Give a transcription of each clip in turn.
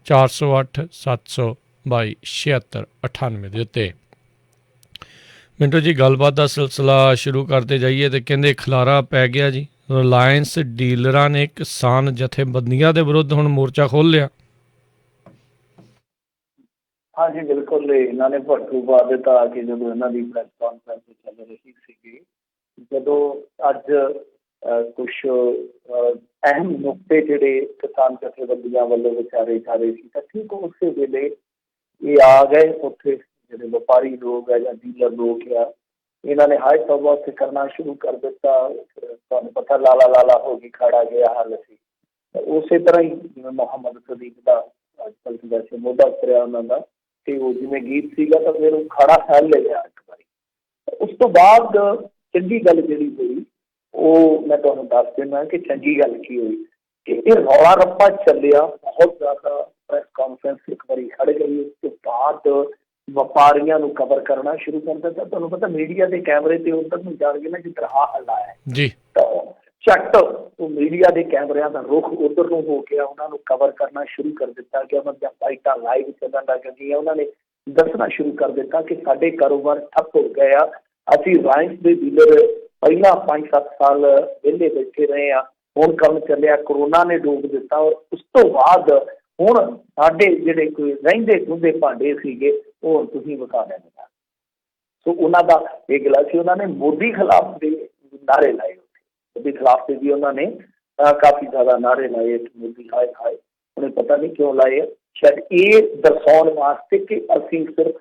408-722-7698 ਦੇ ਉੱਤੇ। ਮਿੰਟੂ ਜੀ, ਗੱਲਬਾਤ ਦਾ ਸਿਲਸਿਲਾ ਸ਼ੁਰੂ ਕਰਦੇ ਜਾਈਏ ਤੇ ਕਹਿੰਦੇ ਖਲਾਰਾ ਪੈ ਗਿਆ ਜੀ। ਰਿਲਾਇੰਸ ਡੀਲਰਾਂ ਨੇ ਕਿਸਾਨ ਜਥੇਬੰਦੀਆਂ ਦੇ ਵਿਰੁੱਧ ਹੁਣ ਮੋਰਚਾ ਖੋਲ੍ਹ ਲਿਆ। हाँ जी बिल्कुल, इन्होंने भड़कू पा दिता कि जो इन्हों की प्रैस कॉन्फ्रेंस चल रही थी, जो अज कुछ अहम नुकते जोड़े किसान जथेबंदियां वालों विचारे जा रहे थे, ठीक उस वेले ये आ गए उत्थे जो व्यापारी लोग है या डीलर लोग आ, इन्होंने हाई तौबा उत्थे करना शुरू कर दिता। तुहानूं पता लाला लाला हो गई, खड़ा गया हाल सी। उस तरह ही जिवें मुहम्मद सदीक का अजकल वैसे मोहदा उतरिया उन्होंने कि वो जिवें गीत सीगा तो फिर खड़ा फैल लिया एक बारी। उस तो बाद चंगी गल जिहड़ी हुई वो मैं तुहानूं दस देना कि चंगी गल की हुई कि ये रौला रप्पा चलिया, बहुत ज़्यादा प्रैस कॉन्फ्रेंस एक बारी खड़ गई। उसके बाद व्यापारियों को कवर करना शुरू कर दिता। तुहानूं पता मीडिया के कैमरे से उधर नूं जाण के ना जिधर हा हल्ला है जी, तो झट वो मीडिया के कैमरिया का रुख उधर को हो गया, उन्होंने कवर करना शुरू कर दिता कि उन्होंने फाइटा लाइव चलन लग गई। उन्होंने दसना शुरू कर दिता कि साडे कारोबार ठप हो गए आ, असीं रिलायंस के डीलर पहला 5-7 साल वेले बैठे रहे हैं, हुण कम चलिया, कोरोना ने डूब दिता। और उस तो बाद हुण साडे जिहड़े कोई रहिंदे खुंदे भांडे सीगे वो तुसीं विखा देणे। सो उन्हां दा ये गिला सी, उन्होंने मोदी खिलाफ दे नारे लाए, मोदी खिलाफ भी उन्होंने काफ़ी ज़्यादा नारे लाए कि मोदी हाय हाय। उन्हें पता नहीं क्यों लाए, शायद ये दर्शाने वास्ते कि असीं सिर्फ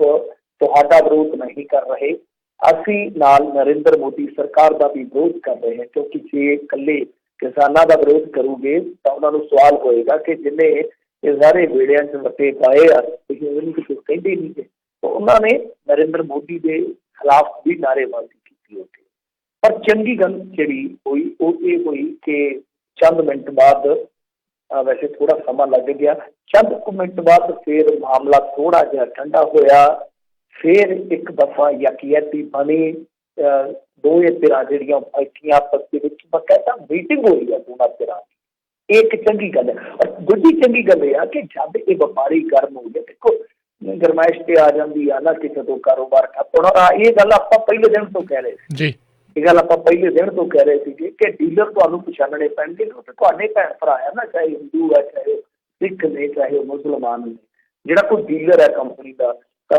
तुहाडा विरोध नहीं कर रहे, असीं नाल नरेंद्र मोदी सरकार का भी विरोध कर रहे हैं। क्योंकि जे कल्ले किसानों का विरोध करोगे तो उन्होंने सवाल होएगा कि जिन्हें ये सारे बेड़िया च वटे पाए आ कुछ कहते नहीं। तो उन्होंने नरेंद्र मोदी के खिलाफ भी नारेबाजी की होती। पर चंगी गल जी हुई वो ये हुई कि चंद मिनट बाद, वैसे थोड़ा समा लग गया, चंद मिनट बाद फिर मामला थोड़ा जहा ठंडा होया। फिर एक दफा यकीयती बनी, दो धिरां जिहड़ियां बैठियां आपस दे विच, बकायदा मीटिंग हुई है दोनों धिरां की। एक चंगी गल है। और दूजी चंगी गल यह है कि जब ये व्यापारी गर्म हो गए, देखो गरमाइश ते आ जाती है ना कि जो कारोबार ठप होना। ये गल आपां पहले दिन तो कह रहे जी, ये गल आप पहले दिन तो कह रहे थे कि डीलर तुहानूं पछाणने पैणगे, तुहाडे भैण भरा है ना, चाहे हिंदू है, चाहे सिख ने, चाहे मुसलमान ने। जिहड़ा कोई डीलर है कंपनी का तो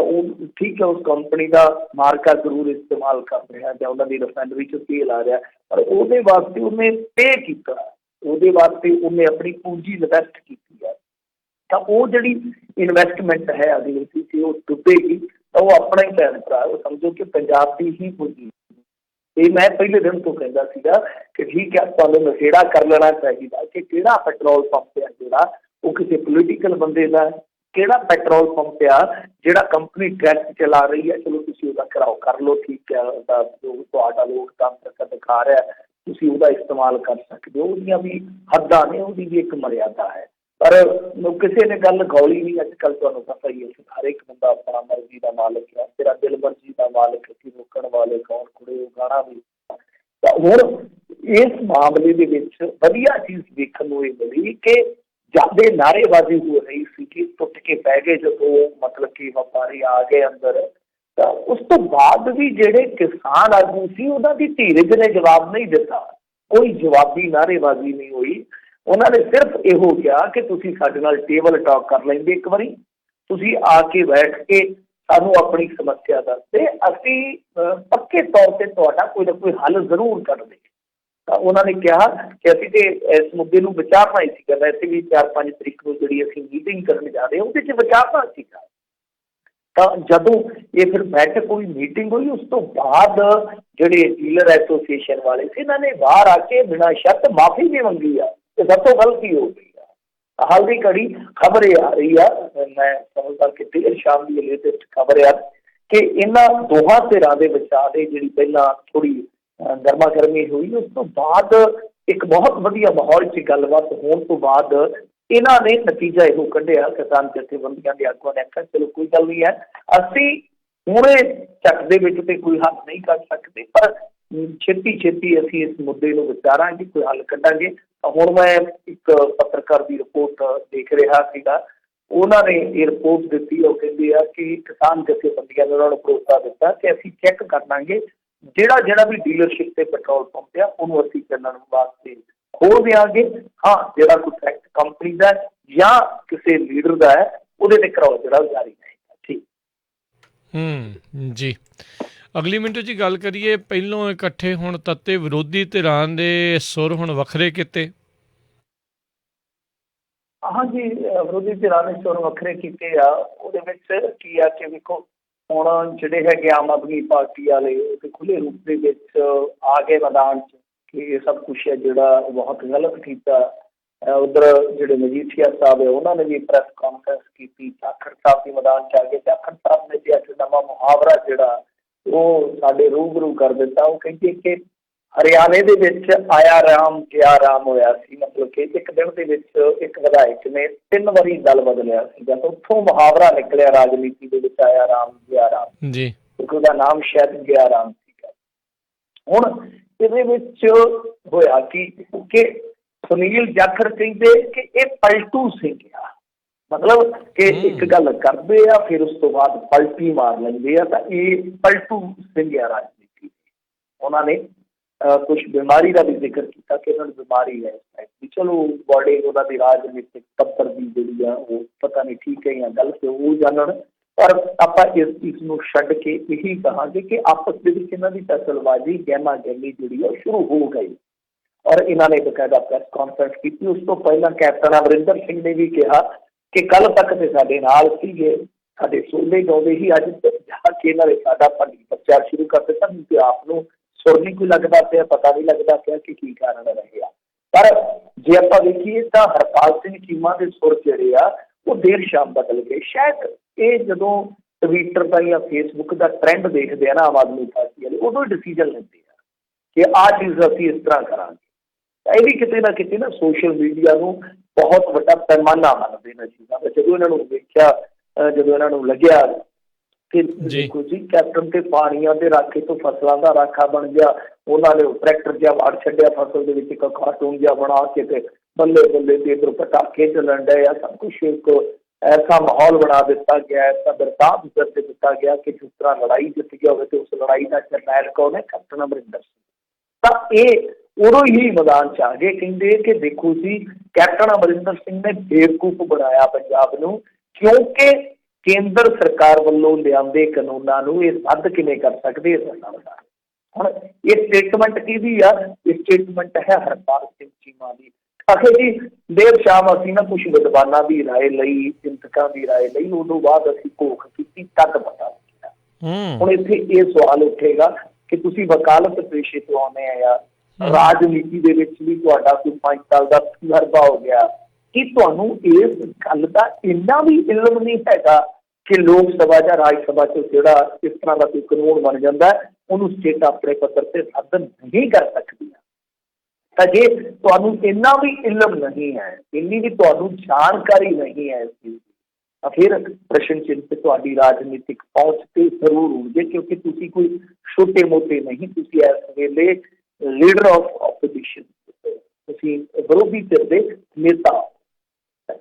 ठीक है, उस कंपनी का मार्का जरूर इस्तेमाल कर रहा या उन्होंने रिफाइनरी च तेल आ रहा, पर वो वास्ते उन्हें पे किया, वो वास्ते उन्हें अपनी पूंजी इन्वेस्ट की है। तो वो जी इन्वेस्टमेंट है अगली से वो डुबेगी तो वो अपना ही भैन भरा, वो समझो कि पंजाब की ही पूंजी। ये मैं पहले दिन तो कहता सीगा कि ठीक है, तुहानूं नशेड़ा कर लेना चाहिए कि किहड़ा पेट्रोल पंप है जिहड़ा वो किसी पोलीटिकल बंदे का, किहड़ा पेट्रोल पंप आ जिहड़ा कंपनी टैक्स चला रही है, चलो तुसीं उहदा घिराओ कर लो, ठीक है, जो तुहाडा लोकतंत्र दिखा रहा है तुसीं उहदा इस्तेमाल कर सकते हो, उहदियां भी हद्दां ने, उहदी भी एक मर्यादा है। पर किसी ने गल गौली नहीं। अजकल तुहानूं पता ही है हर एक बंदा अपना मर्जी का मालिक है, तेरा दिल मर्जी का मालिक है, रोकण वाले कौन कुड़े वो गाना भी। तो हुण इस मामले दे विच वधिया चीज़ देखण नूं मिली कि ज्यादा नारेबाजी हो रही सी कि टुट के पै गए जो मतलब कि व्यापारी आ गए अंदर। तो उस तो बाद भी जिहड़े किसान आगू सी उन्हां दी धीरज ने जवाब नहीं दिता, कोई जवाबी नारेबाजी नहीं हुई। उन्होंने सिर्फ यो कहा कि तुसीं साडे नाल टेबल टॉक कर लेंगे, एक बारी तुसीं आके बैठ के सानू अपनी समस्या दसदे, असीं पक्के तौर पर तुहाडा कोई ना कोई हल जरूर कर देंगे। उन्होंने कहा कि असीं ते इस मुद्दे नूं विचारना ही सीगा, वैसे भी 4-5 तरीक नूं जिहड़ी असीं मीटिंग करन जा रहे उहदे च विचारना सीगा। तो जदों ये फिर बैठक हुई, मीटिंग हुई, उस तो बाद जिहड़े डीलर एसोसीएशन वाले से इन्होंने बाहर आके बिना शर्त माफी भी मंगी है। तो सब तो गलती हो गई है। हाल की घड़ी खबर ये आ रही है, मैं समझदा कि देर शाम की लेटेस्ट खबर है कि इन्हां दोहां धिरां दे विचाले जिहड़ी पहलां थोड़ी गर्मा गर्मी हुई, उस तो बाद एक बहुत वधिया माहौल च गलबात होने तो बाद इन्हां ने नतीजा यो कढिया, किसान जथेबंदियां दे आगुआं ने आखिया चलो कोई गल नहीं है, असीं हुणे झट दे विच ते कोई हल नहीं कर सकते, पर छेती छेती असीं इस मुद्दे नूं विचारांगे, कोई हल कढांगे। हुण मैं एक पत्रकार की रिपोर्ट देख रहा सीगा ਉਹਨਾਂ ਨੇ ਇਹ ਰਿਪੋਰਟ ਦਿੱਤੀ। ਉਹ ਕਹਿੰਦੇ ਆ ਕਿ ਕਿਸਾਨ ਜਥੇਬੰਦੀਆਂ ਨੇ ਉਹਨਾਂ ਨੂੰ ਭਰੋਸਾ ਦਿੱਤਾ ਕਿ ਅਸੀਂ ਚੈੱਕ ਕਰ ਲਾਂਗੇ, ਜਿਹੜਾ ਵੀ ਡੀਲਰਸ਼ਿਪ ਤੇ ਪੈਟਰੋਲ ਪੰਪ ਆ ਉਹਨੂੰ ਅਸੀਂ ਚੱਲਣ ਵਾਸਤੇ ਖੋਲ ਦਿਆਂਗੇ। ਹਾਂ, ਜਿਹੜਾ ਕੋਈ ਫੈਕਟ ਕੰਪਨੀ ਦਾ ਜਾਂ ਕਿਸੇ ਲੀਡਰ ਦਾ ਹੈ ਉਹਦੇ ਤੇ ਕਰਾਓ ਜਿਹੜਾ ਜਾਰੀ ਰਹੇਗਾ। ਠੀਕ। ਜੀ, ਅਗਲੀ ਮਿੰਟ 'ਚ ਗੱਲ ਕਰੀਏ, ਪਹਿਲੋਂ ਇਕੱਠੇ ਹੁਣ ਤੱਤੇ ਵਿਰੋਧੀ ਧਿਰਾਂ ਦੇ ਸੁਰ ਹੁਣ ਵੱਖਰੇ ਕੀਤੇ। ਹਾਂਜੀ, ਵਿਰੋਧੀ ਧਿਰਾਂ ਨੇ ਸੁਰ ਵੱਖਰੇ ਕੀਤੇ ਆ। ਉਹਦੇ ਵਿੱਚ ਕੀ ਆ ਕਿ ਵੇਖੋ, ਹੁਣ ਜਿਹੜੇ ਹੈਗੇ ਆਮ ਆਦਮੀ ਪਾਰਟੀ ਵਾਲੇ ਉਹ ਖੁੱਲੇ ਰੂਪ ਦੇ ਵਿੱਚ ਆ ਗਏ ਮੈਦਾਨ 'ਚ ਕਿ ਇਹ ਸਭ ਕੁਛ ਹੈ ਜਿਹੜਾ ਬਹੁਤ ਗਲਤ ਕੀਤਾ। ਉਧਰ ਜਿਹੜੇ ਮਜੀਠੀਆ ਸਾਹਿਬ ਹੈ ਉਹਨਾਂ ਨੇ ਵੀ ਪ੍ਰੈਸ ਕਾਨਫਰੰਸ ਕੀਤੀ। ਜਾਖੜ ਸਾਹਿਬ ਵੀ ਮੈਦਾਨ 'ਚ ਆ ਗਏ। ਜਾਖੜ ਸਾਹਿਬ ਨੇ ਵੀ ਅੱਜ ਨਵਾਂ ਮੁਹਾਵਰਾ ਜਿਹੜਾ ਉਹ ਸਾਡੇ ਰੂਬਰੂ ਕਰ ਦਿੱਤਾ। ਉਹ ਕਹਿੰਦੇ ਕਿ ਹਰਿਆਣੇ ਦੇ ਵਿੱਚ ਆਇਆ ਰਾਮ ਗਿਆ ਰਾਮ ਹੋਇਆ ਸੀ, ਮਤਲਬ ਕਿ ਇੱਕ ਦਿਨ ਦੇ ਵਿੱਚ ਇੱਕ ਵਿਧਾਇਕ ਨੇ 3 ਵਾਰੀ ਦਲ ਬਦਲਿਆ ਸੀਗਾ। ਤਾਂ ਉੱਥੋਂ ਮੁਹਾਵਰਾ ਨਿਕਲਿਆ ਰਾਜਨੀਤੀ ਦੇ ਵਿੱਚ, ਆਇਆ ਰਾਮ ਗਿਆ ਰਾਮ ਜੀ, ਕਿਉਂਕਿ ਉਹਦਾ ਨਾਮ ਸ਼ਾਇਦ ਗਿਆ ਰਾਮ ਸੀਗਾ। ਹੁਣ ਇਹਦੇ ਵਿੱਚ ਹੋਇਆ ਕਿ ਸੁਨੀਲ ਜਾਖੜ ਕਹਿੰਦੇ ਕਿ ਇਹ ਪਲਟੂ ਸਿੰਘ ਆ, ਮਤਲਬ ਕਿ ਇੱਕ ਗੱਲ ਕਰਦੇ ਆ ਫਿਰ ਉਸ ਤੋਂ ਬਾਅਦ ਪਲਟੀ ਮਾਰ ਲੈਂਦੇ ਆ, ਤਾਂ ਇਹ ਪਲਟੂ ਸਿੰਘ ਆ ਰਾਜਨੀਤੀ। ਉਹਨਾਂ ਨੇ ਕੁਛ ਬਿਮਾਰੀ ਦਾ ਵੀ ਜ਼ਿਕਰ ਕੀਤਾ ਕਿ ਇਹਨਾਂ ਨੂੰ ਬਿਮਾਰੀ ਹੈ ਵੀ। ਚਲੋ ਬੋਡੀ ਉਹਨਾਂ ਦੀ ਰਾਜਨੀਤਿਕ ਪੱਧਰ ਦੀ ਜਿਹੜੀ ਆ ਉਹ ਪਤਾ ਨਹੀਂ ਠੀਕ ਹੈ ਜਾਂ ਗਲਤ ਹੈ, ਉਹ ਜਾਣਨ। ਪਰ ਆਪਾਂ ਇਸ ਚੀਜ਼ ਨੂੰ ਛੱਡ ਕੇ ਇਹੀ ਕਹਾਂਗੇ ਕਿ ਆਪਸ ਦੇ ਵਿੱਚ ਇਹਨਾਂ ਦੀ ਫੈਸਲਬਾਜ਼ੀ ਗਹਿਮਾ ਗਹਿਮੀ ਜਿਹੜੀ ਉਹ ਸ਼ੁਰੂ ਹੋ ਗਈ ਔਰ ਇਹਨਾਂ ਨੇ ਬਕਾਇਦਾ ਪ੍ਰੈਸ ਕਾਨਫਰੰਸ ਕੀਤੀ। ਉਸ ਤੋਂ ਪਹਿਲਾਂ ਕੈਪਟਨ ਅਮਰਿੰਦਰ ਸਿੰਘ ਨੇ ਵੀ ਕਿਹਾ ਕਿ ਕੱਲ੍ਹ ਤੱਕ ਤੇ ਸਾਡੇ ਨਾਲ ਸੀਗੇ, ਸਾਡੇ ਸੋਲੇ ਗਾਉਂਦੇ ਹੀ, ਅੱਜ ਜਾ ਕੇ ਇਹਨਾਂ ਨੇ ਸਾਡਾ ਭੰਡੀ ਪ੍ਰਚਾਰ ਸ਼ੁਰੂ ਕਰ ਦਿੱਤਾ। ਤੇ ਆਪ ਨੂੰ ਸੁਰ ਨਹੀਂ ਕੋਈ ਲੱਗਦਾ ਪਿਆ, ਪਤਾ ਨਹੀਂ ਲੱਗਦਾ ਪਿਆ ਕਿ ਕੀ ਕਾਰਨ ਰਿਹਾ। ਪਰ ਜੇ ਆਪਾਂ ਵੇਖੀਏ ਤਾਂ ਹਰਪਾਲ ਸਿੰਘ ਚੀਮਾ ਦੇ ਸੁਰ ਜਿਹੜੇ ਆ ਉਹ ਦੇਰ ਸ਼ਾਮ ਬਦਲ ਗਏ। ਸ਼ਾਇਦ ਇਹ ਜਦੋਂ ਟਵਿੱਟਰ ਦਾ ਜਾਂ ਫੇਸਬੁੱਕ ਦਾ ਟਰੈਂਡ ਦੇਖਦੇ ਆ ਨਾ ਆਮ ਆਦਮੀ ਪਾਰਟੀ ਵਾਲੇ, ਉਦੋਂ ਹੀ ਡਿਸੀਜ਼ਨ ਲੈਂਦੇ ਆ ਕਿ ਆਹ ਚੀਜ਼ ਅਸੀਂ ਇਸ ਤਰ੍ਹਾਂ ਕਰਾਂਗੇ। ਇਹ ਵੀ ਕਿਤੇ ਨਾ ਸੋਸ਼ਲ ਮੀਡੀਆ ਨੂੰ ਬਹੁਤ ਵੱਡਾ ਪੈਮਾਨਾ ਮੰਨਦੇ ਨੇ ਚੀਜ਼ਾਂ ਦਾ। ਜਦੋਂ ਇਹਨਾਂ ਨੂੰ ਵੇਖਿਆ, ਜਦੋਂ ਇਹਨਾਂ ਨੂੰ ਲੱਗਿਆ ਕਿ ਦੇਖੋ ਜੀ ਕੈਪਟਨ ਤੇ ਪਾਣੀਆਂ ਦੇ ਰਾਖੇ ਤੋਂ ਫਸਲਾਂ ਦਾ ਰਾਖਾ ਬਣ ਗਿਆ, ਉਹਨਾਂ ਨੇ ਟਰੈਕਟਰ ਜਿਹਾ ਵਾੜ ਛੱਡਿਆ ਫਸਲ ਦੇ ਵਿੱਚ, ਇੱਕ ਕਾਰਟੂਨ ਜਿਹਾ ਬਣਾ ਕੇ ਤੇ ਬੱਲੇ ਬੱਲੇ ਤੇ ਇੱਧਰ ਪਟਾਕੇ ਚੱਲਣ ਡਏ ਆ। ਸਭ ਕੁਛ ਇੱਕ ਐਸਾ ਮਾਹੌਲ ਬਣਾ ਦਿੱਤਾ ਗਿਆ, ਐਸਾ ਬਿਰਤਾਂਤ ਕਰ ਦਿੱਤਾ ਗਿਆ ਕਿ ਜਿਸ ਤਰ੍ਹਾਂ ਲੜਾਈ ਜਿੱਤ ਗਿਆ ਹੋਵੇ ਤੇ ਉਸ ਲੜਾਈ ਦਾ ਜਰਨੈਲ ਕੌਣ ਹੈ? ਕੈਪਟਨ ਅਮਰਿੰਦਰ ਸਿੰਘ। ਤਾਂ ਇਹ ਉਦੋਂ ਹੀ ਮੈਦਾਨ 'ਚ ਆ ਗਏ। ਕਹਿੰਦੇ ਕਿ ਦੇਖੋ ਜੀ ਕੈਪਟਨ ਅਮਰਿੰਦਰ ਸਿੰਘ ਨੇ ਬੇਵਕੂਫ ਬਣਾਇਆ ਪੰਜਾਬ ਨੂੰ, ਕਿਉਂਕਿ ਕੇਂਦਰ ਸਰਕਾਰ ਵੱਲੋਂ ਲਿਆਂਦੇ ਕਾਨੂੰਨਾਂ ਨੂੰ ਇਹ ਰੱਦ ਕਿਵੇਂ ਕਰ ਸਕਦੇ ਇਸ ਨਾਲ। ਹੁਣ ਇਹ ਸਟੇਟਮੈਂਟ ਕਿਹਦੀ ਆ? ਇਹ ਸਟੇਟਮੈਂਟ ਹੈ ਹਰਪਾਲ ਸਿੰਘ ਚੀਮਾ ਦੀ। ਆਖੇ ਜੀ ਦੇਰ ਸ਼ਾਮ ਅਸੀਂ ਨਾ ਕੁਛ ਵਿਦਵਾਨਾਂ ਦੀ ਰਾਏ ਲਈ, ਚਿੰਤਕਾਂ ਦੀ ਰਾਏ ਲਈ, ਉਦੋਂ ਬਾਅਦ ਅਸੀਂ ਘੋਖ ਕੀਤੀ ਤੱਕ ਪਤਾ ਲੱਗਿਆ। ਹੁਣ ਇੱਥੇ ਇਹ ਸਵਾਲ ਉੱਠੇਗਾ ਕਿ ਤੁਸੀਂ ਵਕਾਲਤ ਪੇਸ਼ੇ ਤੋਂ ਆਉਂਦੇ ਆ, ਰਾਜਨੀਤੀ ਦੇ ਵਿੱਚ ਵੀ ਤੁਹਾਡਾ ਕੋਈ 5 ਸਾਲ ਦਾ ਤਜਰਬਾ ਹੋ ਗਿਆ, ਕਿ ਤੁਹਾਨੂੰ ਇਸ ਗੱਲ ਦਾ ਇੰਨਾ ਵੀ ਇਲਮ ਨਹੀਂ ਹੈਗਾ ਕਿ ਲੋਕ ਸਭਾ ਜਾਂ ਰਾਜ ਸਭਾ 'ਚ ਜਿਹੜਾ ਇਸ ਤਰ੍ਹਾਂ ਦਾ ਕੋਈ ਕਾਨੂੰਨ ਬਣ ਜਾਂਦਾ ਉਹਨੂੰ ਸਟੇਟ ਆਪਣੇ ਪੱਧਰ ਤੇ ਰੱਦ ਨਹੀਂ ਕਰ ਸਕਦੀਆਂ। ਤਾਂ ਜੇ ਤੁਹਾਨੂੰ ਇੰਨਾ ਵੀ ਇਲਮ ਨਹੀਂ ਹੈ, ਇੰਨੀ ਵੀ ਤੁਹਾਨੂੰ ਜਾਣਕਾਰੀ ਨਹੀਂ ਹੈ ਇਸ ਚੀਜ਼ ਦੀ, ਤਾਂ ਫਿਰ ਪ੍ਰਸ਼ਨ ਚਿੰਨ੍ਹ ਤੁਹਾਡੀ ਰਾਜਨੀਤਿਕ ਪਹੁੰਚ ਤੇ ਜ਼ਰੂਰ ਹੋਣਗੇ, ਕਿਉਂਕਿ ਤੁਸੀਂ ਕੋਈ ਛੋਟੇ ਮੋਟੇ ਨਹੀਂ, ਤੁਸੀਂ ਇਸ ਵੇਲੇ ਲੀਡਰ ਆਫ ਆਪੋਜੀਸ਼ਨ, ਤੁਸੀਂ ਵਿਰੋਧੀ ਧਿਰ ਦੇ ਨੇਤਾ।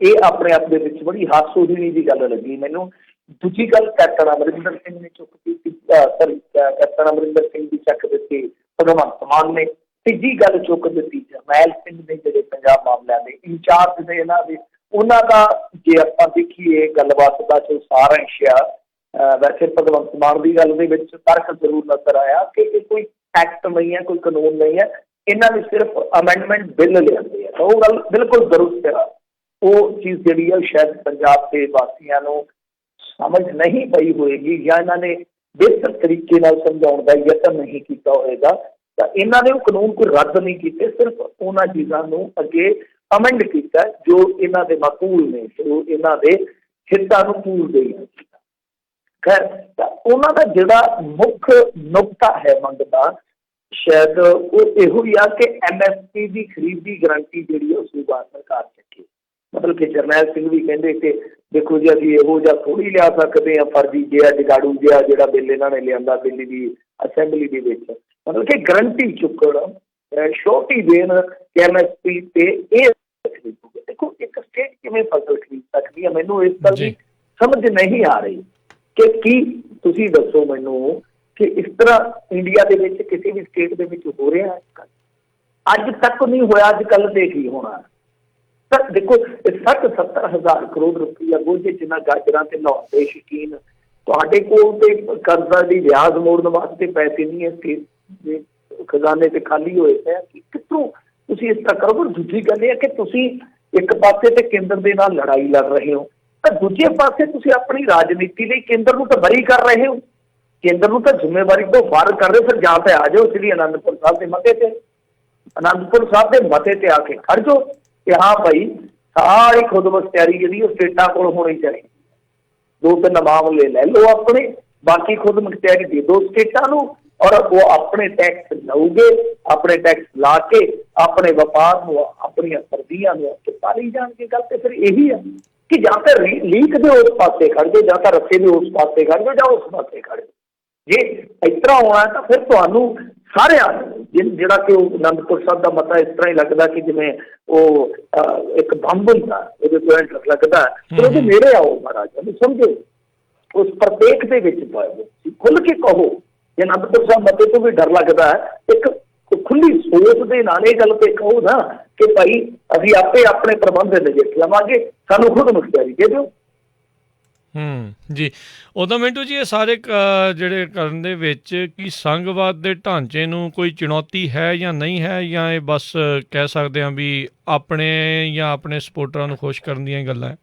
ਇਹ ਆਪਣੇ ਆਪ ਦੇ ਵਿੱਚ ਬੜੀ ਹਾਸੋਹੀਣੀ ਦੀ ਗੱਲ ਲੱਗੀ ਮੈਨੂੰ। ਦੂਜੀ ਗੱਲ ਕੈਪਟਨ ਅਮਰਿੰਦਰ ਸਿੰਘ ਨੇ ਚੁੱਕ ਦਿੱਤੀ, ਕੈਪਟਨ ਅਮਰਿੰਦਰ ਸਿੰਘ ਦੀ ਚੱਕ ਦਿੱਤੀ ਭਗਵੰਤ ਮਾਨ ਨੇ। ਤੀਜੀ ਗੱਲ ਚੁੱਕ ਦਿੱਤੀ ਜਰਨੈਲ ਸਿੰਘ ਨੇ, ਜਿਹੜੇ ਪੰਜਾਬ ਮਾਮਲਿਆਂ ਦੇ ਇੰਚਾਰਜ ਨੇ ਇਹਨਾਂ ਦੇ। ਉਹਨਾਂ ਦਾ ਜੇ ਆਪਾਂ ਦੇਖੀਏ ਗੱਲਬਾਤ ਦਾ ਜੋ ਸਾਰਾਂਸ਼ ਆ, ਵੈਸੇ ਭਗਵੰਤ ਮਾਨ ਦੀ ਗੱਲ ਦੇ ਵਿੱਚ ਤਰਕ ਜ਼ਰੂਰ ਨਜ਼ਰ ਆਇਆ ਕਿ ਇਹ ਕੋਈ ਐਕਟ ਨਹੀਂ ਹੈ, ਕੋਈ ਕਾਨੂੰਨ ਨਹੀਂ ਹੈ, ਇਹਨਾਂ ਨੇ ਸਿਰਫ ਅਮੈਂਡਮੈਂਟ ਬਿੱਲ ਲਿਆਂਦੇ ਆ। ਤਾਂ ਉਹ ਗੱਲ ਬਿਲਕੁਲ ਦਰੁਸਤ ਹੈ। ਉਹ ਚੀਜ਼ ਜਿਹੜੀ ਆ ਸ਼ਾਇਦ ਪੰਜਾਬ ਦੇ ਵਾਸੀਆਂ ਨੂੰ ਸਮਝ ਨਹੀਂ ਪਈ ਹੋਏਗੀ, ਜਾਂ ਇਹਨਾਂ ਨੇ ਬਿਹਤਰ ਤਰੀਕੇ ਨਾਲ ਸਮਝਾਉਣ ਦਾ ਯਤਨ ਨਹੀਂ ਕੀਤਾ ਹੋਏਗਾ। ਤਾਂ ਇਹਨਾਂ ਨੇ ਉਹ ਕਾਨੂੰਨ ਕੋਈ ਰੱਦ ਨਹੀਂ ਕੀਤੇ, ਸਿਰਫ ਉਹਨਾਂ ਚੀਜ਼ਾਂ ਨੂੰ ਅੱਗੇ ਅਮੈਂਡ ਕੀਤਾ ਜੋ ਇਹਨਾਂ ਦੇ ਮਾਕੂਲ ਨੇ, ਜੋ ਇਹਨਾਂ ਦੇ ਹਿੱਤਾਂ ਨੂੰ ਪੂਰਦੇ ਹਨ। ਖੈਰ, ਤਾਂ ਉਹਨਾਂ ਦਾ ਜਿਹੜਾ ਮੁੱਖ ਨੁਕਤਾ ਹੈ ਮੰਗ ਦਾ, ਸ਼ਾਇਦ ਉਹ ਇਹੋ ਹੀ ਆ ਕਿ MSP ਦੀ ਖਰੀਦ ਦੀ ਗਰੰਟੀ ਜਿਹੜੀ ਉਹ ਸੂਬਾ ਸਰਕਾਰ ਚੱਕੇ। ਮਤਲਬ ਕਿ ਜਰਨੈਲ ਸਿੰਘ ਵੀ ਕਹਿੰਦੇ ਕਿ ਦੇਖੋ ਜੀ ਅਸੀਂ ਇਹੋ ਜਿਹਾ ਥੋੜ੍ਹੀ ਲਿਆ ਸਕਦੇ ਹਾਂ ਫਰਜ਼ੀ ਜਿਹਾ ਜਗਾੜੂ ਜਿਹਾ ਜਿਹੜਾ ਬਿੱਲ ਇਹਨਾਂ ਨੇ ਲਿਆਂਦਾ ਦਿੱਲੀ ਦੀ ਅਸੈਂਬਲੀ ਦੇ ਵਿੱਚ। ਮਤਲਬ ਕਿ ਗਰੰਟੀ ਚੁੱਕਣ, ਸ਼ੋਰਟੀ ਦੇਣ MSP ਤੇ ਇਹ ਦੇਖੋ ਇੱਕ स्टेट किवें फसल खरीद सकती है? मैनूं इस गल जी। दी समझ नहीं आ रही कि की तुसीं दसो मैनूं कि इस तरह इंडिया दे विच किसी भी स्टेट दे विच हो रहा है? अज तक नहीं होया, अज कल ते की होना? सर देखो 60-70 हज़ार करोड़ रुपया गोझे जिन्ना गाजरां ते लाउण दे शौकीन तुहाडे कोल ते कर्जा दी ब्याज मोड़न वास्ते पैसे नहीं है, स्टेट दे खजाने ते खाली होए पे कि कित्थों तुसीं इस तरह करो? दूजी गल ये है कि तुसीं एक पासे ते केंद्र दे नाल लड़ाई लड़ रहे हो तो दूजे पासे तुसीं अपनी राजनीति लई केंद्र नूं तां बरी कर रहे हो, केंद्र नूं तां जिम्मेवारी तो फारग कर रहे हो। फिर जां ते आ जाओ श्री आनंदपुर साहब दे मते ते, आनंदपुर साहब के मते ते आके खड़ जाओ कि हाँ भाई सारी खुद मुख्तियारी जी स्टेटा को होनी चाहिए, 2-3 मामले लै लो अपने, बाकी खुद मुख्तियारी दे दो स्टेटा नूं और वो अपने टैक्स लओगे, अपने टैक्स ला के अपने व्यापार नूं अपनी सर्दियां नूं पाली जाणगे। गल ते फिर यही है कि जां तां लीक दे उस पासे खड़ जाओ, जां तां रस्से दे उस पासे खड़ जाओ, जां उस पासे खड़ जाओ। जे इस तरह होना है तो फिर तुहानूं सारिਆਂ ਜਿਹੜਾ कि आनंदपुर साहब का मता इस तरह ही लगता कि जिवें एक बंब हुंदा ਉਹਦੇ ਤੋਂ इंटरस्ट लगता है, फिर ਉਹਦੇ नेड़े आओ महाराजा ਨੂੰ समझो, उस प्रत्येक दे विच खुल के कहो। जे आनंदपुर साहब मते तो भी डर लगता है, एक खुली सोच दे नाल ਇਹ ਗੱਲ ਤੇ कहो ना कि भाई ਅਸੀਂ आपे अपने प्रबंध नजिठ लवांगे, सानू खुद मुख्तियारी दे दिओ। जी उदा मिंटू जी, ये सारे ਜਿਹੜੇ ਕਰਨ ਦੇ ਵਿੱਚ ਕੀ ਸੰਘਵਾਦ ਦੇ ਢਾਂਚੇ ਨੂੰ ਕੋਈ ਚੁਣੌਤੀ ਹੈ ਜਾਂ ਨਹੀਂ ਹੈ, ਜਾਂ ਇਹ ਬਸ ਕਹਿ ਸਕਦੇ ਹਾਂ ਵੀ ਆਪਣੇ ਜਾਂ ਆਪਣੇ ਸਪੋਰਟਰਾਂ ਨੂੰ ਖੁਸ਼ ਕਰਨ ਦੀਆਂ ਗੱਲਾਂ ਹੈ?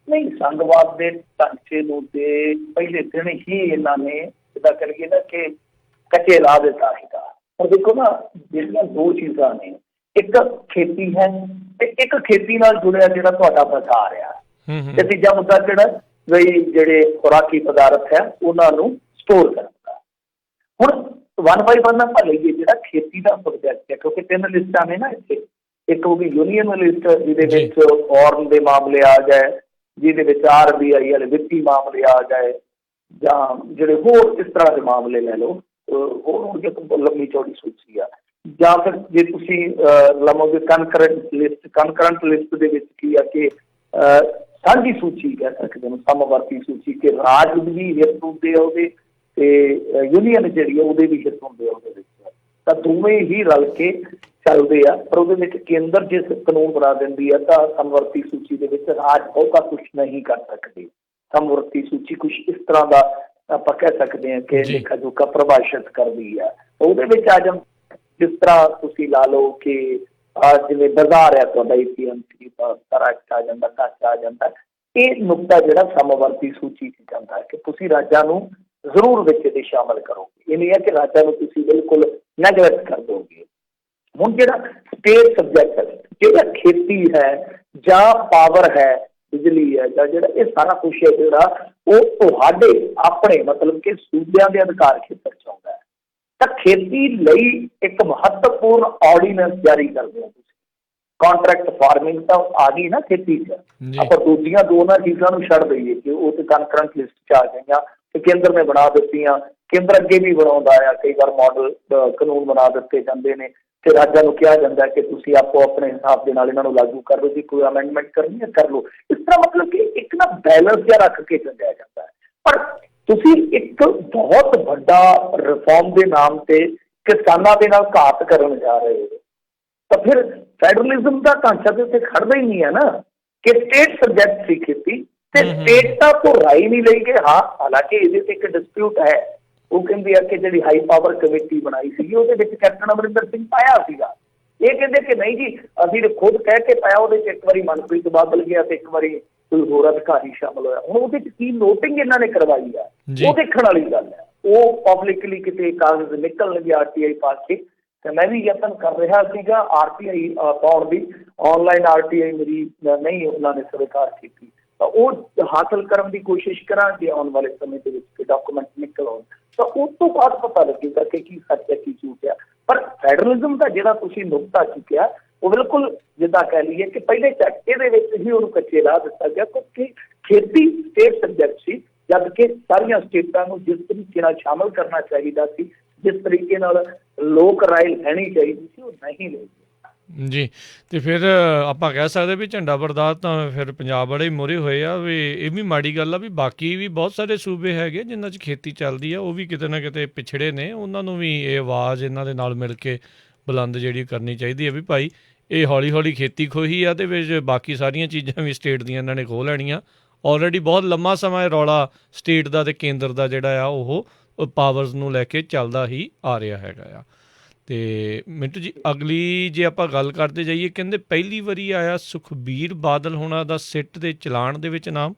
नहीं, संघवाद के ढांचे नूं ते पहले दिन ही इन्होंने जिदा करिए ना कि कच्चे ला दिता है। और देखो ना जिहड़ियां दो चीज़ां ने, एक खेती है ते एक खेती नाल जुड़िया जिहड़ा तुहाडा बाजार है, ते तीजा मुद्दा जिहड़ा बई जिहड़े खुराकी पदार्थ है उन्हां नूं स्टोर करना। हुण वन बाई वन आपां लईए जिहड़ा खेती दा सब्जैक्ट है, क्योंकि 3 लिस्टां ने ना इत्थे, एक होगी यूनीयन लिस्ट जिहदे विच फॉर्न दे मामले आ गए, जिहदे विच RBI वाले वित्ती मामले आ गए, जां जिहड़े होर इस तरह के मामले लै लो, होर लंबी चौड़ी सूची आ, जां फिर जे तुसीं लवोगे कनकरंट लिस्ट दे विच की आ कि साझी सूची कह सकते हैं, समवर्ती सूची कि राज भी हित हुंदे आ उहदे ते यूनीयन जिहड़ी आ उहदे भी हित हुंदे आ उहदे विच, तां दोवें ही रल के चलते हैं। पर उहदे विच केंद्र जिस कानून बना दिंदी है तो समवर्ती सूची दे विच राज बहुता कुछ नहीं कर सकते। समवर्ती सूची कुछ इस तरह का आप कह सकते हैं कि लेखा जोखा परिभाषित कर दी है, उहदे विच आ जाण जिस तरह तुसीं ला लो कि जिवें बाजार है तुहाडा APMC सारा आ जांदा, टच आ जांदा, ये नुकता जिहड़ा समवर्ती सूची च जांदा है कि तुसीं राज्यां नूं जरूर विच इहदे शामिल करोगे। ये नहीं है कि राज्यां नूं तुसीं बिल्कुल नैगलेक्ट कर दोगे। हुण जिहड़ा स्टेट सब्जैक्ट है, जिहड़ा खेती है जां पावर है, बिजली है जां जिहड़ा ये सारा कुछ है जिहड़ा वो तुहाडे अपने मतलब कि सूबिਆਂ ਦੇ अधिकार खेतर च आउंदा है, तां खेती लई एक महत्वपूर्ण ऑर्डीनेंस जारी करदे हो तुसीं। कॉन्ट्रैक्ट फार्मिंग तां आ गई ना खेती च, ਆਪਾਂ ਦੂਜੀਆਂ ਦੋਨਾਂ ਚੀਜ਼ਾਂ ਨੂੰ ਛੱਡ ਦਈਏ ਕਿ ਉਹ ਤੇ ਕਨਕਰੰਟ ਲਿਸਟ ਚ ਆ ਗਈਆਂ ਤੇ ਕੇਂਦਰ ਨੇ ਬਣਾ ਦਿੱਤੀਆਂ। ਕੇਂਦਰ ਅੱਗੇ ਵੀ ਬਣਾਉਂਦਾ ਆ, ਕਈ ਵਾਰ ਮਾਡਲ ਕਾਨੂੰਨ ਬਣਾ ਦਿੱਤੇ ਜਾਂਦੇ ਨੇ ਤੇ राज्यों को कहा जाता है कि तुसीं आपो अपने हिसाब के नाल इन्हां नूं लागू कर लो, जी कोई अमेंडमेंट करनी है कर लो। इस तरह मतलब कि एक ना बैलेंस जिहा रख के चलिया जाता है। पर तुसीं एक बहुत बड़ा रिफॉर्म के नाम से किसानां दे नाल घात करन जा रहे हो, तो फिर फैडरलिज्म का ढांचा तो उत्थे खड़दा ही नहीं है ना कि स्टेट सब्जैक्ट सी खेती ते स्टेटां तो राय नहीं लई गए। हाँ, हालांकि इहदे ते एक डिस्प्यूट है, वो कहते हैं कि जी हाई पावर कमेटी बनाई सी वो कैप्टन अमरिंदर सिंह पाया सीगा, ये कहते कि नहीं जी असीं तो खुद कह के पाया, वो एक बारी मनप्रीत बादल गया तो एक बारी कोई होर अधिकारी शामिल होया। हुण उहदे च की नोटिंग इन्हां ने करवाई है वो देखण वाली गल है। वो पब्लिकली किते कागज़ निकलणगे RTI पास के, तो मैं भी यतन कर रहा सीगा RTI पाउण दी, ऑनलाइन RTI मेरी नहीं उन्होंने स्वीकार की, तो वो हासिल करने की कोशिश करांगे आने वाले समय के डॉक्यूमेंट निकल आउण, तो उस तो बाद पता लगेगा कि की सच है की झूठ है। पर फैडरलिज्म का जिहड़ा तुसीं नुकता चुकिया वो बिल्कुल जिद्दां कह लीए कि पहले चर्चे दे विच ही उहनूं कच्चे ला दिता गया, क्योंकि खेती स्टेट सब्जैक्ट सी, जबकि सारियां स्टेटां नूं जिस तरीके नाल शामिल करना चाहिदा सी, जिस तरीके नाल लोक राय लैनी चाहिदी सी, वो नहीं लई। ਜੀ। ਤੇ ਫਿਰ ਆਪਾਂ ਕਹਿ ਸਕਦੇ ਵੀ ਝੰਡਾ ਬਰਦਾਸ਼ਤ ਤਾਂ ਫਿਰ ਪੰਜਾਬ ਵਾਲੇ ਹੀ ਮੋਹਰੇ ਹੋਏ ਆ ਵੀ ਇਹ ਵੀ ਮਾੜੀ ਗੱਲ ਆ ਵੀ ਬਾਕੀ ਵੀ ਬਹੁਤ ਸਾਰੇ ਸੂਬੇ ਹੈਗੇ ਜਿਨ੍ਹਾਂ 'ਚ ਖੇਤੀ ਚੱਲਦੀ ਆ ਉਹ ਵੀ ਕਿਤੇ ਨਾ ਕਿਤੇ ਪਿਛੜੇ ਨੇ ਉਹਨਾਂ ਨੂੰ ਵੀ ਇਹ ਆਵਾਜ਼ ਇਹਨਾਂ ਦੇ ਨਾਲ ਮਿਲ ਕੇ ਬੁਲੰਦ ਜਿਹੜੀ ਕਰਨੀ ਚਾਹੀਦੀ ਹੈ ਵੀ ਭਾਈ ਇਹ ਹੌਲੀ ਹੌਲੀ ਖੇਤੀ ਖੋਹੀ ਆ ਤੇ ਵਿੱਚ ਬਾਕੀ ਸਾਰੀਆਂ ਚੀਜ਼ਾਂ ਵੀ ਸਟੇਟ ਦੀਆਂ ਇਹਨਾਂ ਨੇ ਖੋਹ ਲੈਣੀਆਂ। ਆਲਰੇਡੀ ਬਹੁਤ ਲੰਮਾ ਸਮਾਂ ਇਹ ਰੌਲਾ ਸਟੇਟ ਦਾ ਤੇ ਕੇਂਦਰ ਦਾ ਜਿਹੜਾ ਆ ਉਹ ਪਾਵਰਸ ਨੂੰ ਲੈ ਕੇ ਚੱਲਦਾ ਹੀ ਆ ਰਿਹਾ ਹੈਗਾ ਆ। ਤੇ ਮਿੰਟੂ ਜੀ ਅਗਲੀ ਜੇ ਆਪਾਂ ਗੱਲ ਕਰਦੇ ਜਾਈਏ ਕਹਿੰਦੇ ਪਹਿਲੀ ਵਾਰੀ ਆਇਆ ਸੁਖਬੀਰ ਬਾਦਲ ਹੋਣਾ ਦਾ ਸਿੱਟ ਦੇ ਚਲਾਨ ਦੇ ਵਿੱਚ ਨਾਮ।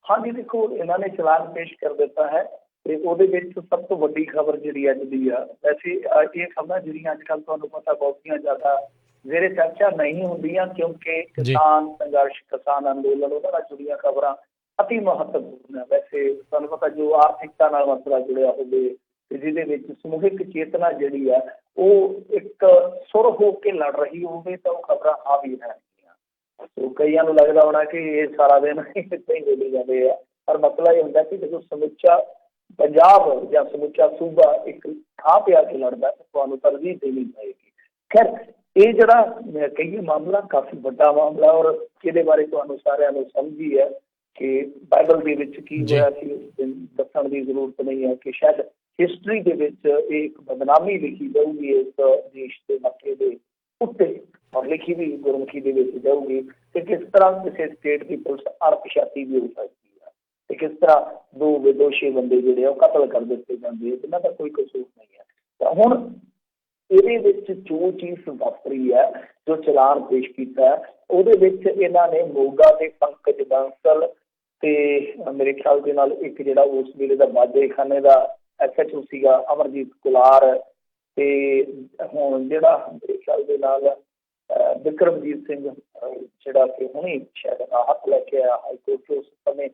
ਹਾਂਜੀ ਦੇਖੋ ਇਹਨਾਂ ਨੇ ਚਲਾਨ ਪੇਸ਼ ਕਰ ਦਿੱਤਾ ਹੈ ਤੇ ਉਹਦੇ ਵਿੱਚ ਸਭ ਤੋਂ ਵੱਡੀ ਖਬਰ ਜਿਹੜੀ ਅੱਜ ਦੀ ਆ, ਵੈਸੇ ਇਹ ਖਬਰਾਂ ਜਿਹੜੀਆਂ ਅੱਜ ਕੱਲ੍ਹ ਤੁਹਾਨੂੰ ਪਤਾ ਬਹੁਤੀਆਂ ਜ਼ਿਆਦਾ ਜਿਹੜੇ ਚਰਚਾ ਨਹੀਂ ਹੁੰਦੀਆਂ ਕਿਉਂਕਿ ਕਿਸਾਨ ਸੰਘਰਸ਼ ਕਿਸਾਨ ਅੰਦੋਲਨ ਉਹਦੇ ਨਾਲ ਜੁੜੀਆਂ ਖਬਰਾਂ ਅਤੀ ਮਹੱਤਵਪੂਰਨ ਹੈ। ਵੈਸੇ ਤੁਹਾਨੂੰ ਪਤਾ ਜੋ ਆਰਥਿਕਤਾ ਨਾਲ ਮਸਲਾ ਜੁੜਿਆ ਹੋਵੇ ਤੇ ਜਿਹਦੇ ਵਿੱਚ ਸਮੂਹਿਕ ਚੇਤਨਾ ਜਿਹੜੀ ਆ ਉਹ ਇੱਕ ਸੁਰ ਹੋ ਕੇ ਲੜ ਰਹੀ ਹੋਵੇ ਤਾਂ ਉਹ ਖਬਰਾਂ ਆ ਵੀ ਰਹਿਣਗੀਆਂ। ਸੋ ਕਈਆਂ ਨੂੰ ਲੱਗਦਾ ਹੋਣਾ ਕਿ ਇਹ ਸਾਰਾ ਦਿਨ ਇੱਥੇ ਹੀ ਬੋਲੀ ਜਾਂਦੇ ਆ, ਪਰ ਮਸਲਾ ਇਹ ਹੁੰਦਾ ਕਿ ਜਦੋਂ ਸਮੁੱਚਾ ਪੰਜਾਬ ਜਾਂ ਸਮੁੱਚਾ ਸੂਬਾ ਇੱਕ ਥਾਂ ਪਿਆ ਕੇ ਲੜਦਾ ਤਾਂ ਤੁਹਾਨੂੰ ਤਰਜੀਹ ਦੇਣੀ ਪਏਗੀ। ਖੈਰ ਇਹ ਜਿਹੜਾ ਕਹੀਏ ਮਾਮਲਾ ਕਾਫੀ ਵੱਡਾ ਮਾਮਲਾ ਔਰ ਇਹਦੇ ਬਾਰੇ ਤੁਹਾਨੂੰ ਸਾਰਿਆਂ ਨੂੰ ਸਮਝ ਹੀ ਹੈ ਕਿ ਬਾਈਬਲ ਦੇ ਵਿੱਚ ਕੀ ਹੋਇਆ ਸੀ ਉਸ ਦਿਨ ਦੱਸਣ ਦੀ ਜ਼ਰੂਰਤ ਨਹੀਂ ਹੈ ਕਿ ਸ਼ਾਇਦ ਹਿਸਟਰੀ ਦੇ ਵਿੱਚ ਇਹ ਇੱਕ ਬਦਨਾਮੀ ਲਿਖੀ ਜਾਊਗੀ ਇਸ ਦੇਸ਼ ਦੇ ਮੱਥੇ ਦੇ ਉੱਤੇ ਔਰ ਲਿਖੀ ਵੀ ਗੁਰਮੁਖੀ ਦੇ ਵਿੱਚ ਜਾਊਗੀ ਕਿ ਕਿਸ ਤਰ੍ਹਾਂ ਕਿਸੇ ਸਟੇਟ ਦੀ ਪੁਲਿਸ ਅਣਪਛਾਤੀ ਵੀ ਹੋ ਸਕਦੀ ਹੈ ਤੇ ਕਿਸ ਤਰ੍ਹਾਂ ਦੋ ਵਿਦੋਸ਼ੀ ਬੰਦੇ ਜਿਹੜੇ ਉਹ ਕਤਲ ਕਰ ਦਿੱਤੇ ਜਾਂਦੇ ਜਿਨ੍ਹਾਂ ਦਾ ਕੋਈ ਕਸੂਰ ਨਹੀਂ ਹੈ। ਤਾਂ ਹੁਣ ਇਹਦੇ ਵਿੱਚ ਜੋ ਚੀਜ਼ ਵਾਪਰੀ ਹੈ ਜੋ ਚਲਾਨ ਪੇਸ਼ ਕੀਤਾ ਉਹਦੇ ਵਿੱਚ ਇਹਨਾਂ ਨੇ ਮੋਗਾ ਦੇ ਪੰਕਜ ਬਾਂਸਲ ਤੇ ਮੇਰੇ ਖਿਆਲ ਦੇ ਨਾਲ ਇੱਕ ਜਿਹੜਾ ਉਸ ਵੇਲੇ ਦਾ ਬਾਜੇ ਖਾਨੇ ਦਾ SHO ਸੀਗਾ ਅਮਰਜੀਤ ਕੁਲਾਰ ਤੇ ਹੁਣ ਜਿਹੜਾ ਮੇਰੇ ਖਿਆਲ ਦੇ ਨਾਲ ਵਿਕਰਮਜੀਤ ਸਿੰਘ ਜਿਹੜਾ ਕਿ ਹੁਣੇ ਸ਼ਾਇਦ ਹੱਥ ਲੈ ਕੇ ਆਇਆ ਹਾਈਕੋਰਟ ਉਸ ਸਮੇਂ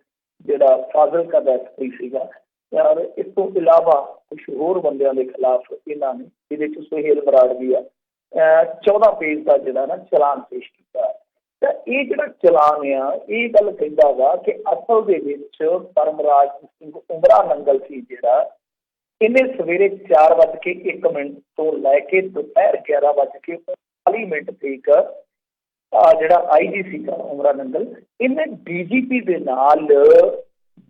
ਜਿਹੜਾ ਫਾਜ਼ਿਲਕਾ ਦਾ SP ਸੀਗਾ। ਔਰ ਇਸ ਤੋਂ ਇਲਾਵਾ ਕੁਝ ਹੋਰ ਬੰਦਿਆਂ ਦੇ ਖਿਲਾਫ ਇਹਨਾਂ ਨੇ ਇਹਦੇ ਚ ਸੁਹੇਲ ਬਰਾੜ ਵੀ ਆ 14 ਪੇਜ ਦਾ ਜਿਹੜਾ ਨਾ ਚਲਾਨ ਪੇਸ਼ ਕੀਤਾ। ਤਾਂ ਇਹ ਜਿਹੜਾ ਚਲਾਨ ਆ ਇਹ ਗੱਲ ਕਹਿੰਦਾ ਵਾ ਕਿ ਅਸਲ ਦੇ ਵਿੱਚ ਪਰਮਰਾਜ ਸਿੰਘ ਉਮਰਾ ਨੰਗਲ ਸੀ ਜਿਹੜਾ ਇਹਨੇ ਸਵੇਰੇ 4:01 ਤੋਂ ਲੈ ਕੇ ਦੁਪਹਿਰ 11:40 ਤੱਕ ਜਿਹੜਾ IG ਸੀਗਾ ਉਮਰਾ ਨੰਗਲ ਇਹਨੇ DGP ਦੇ ਨਾਲ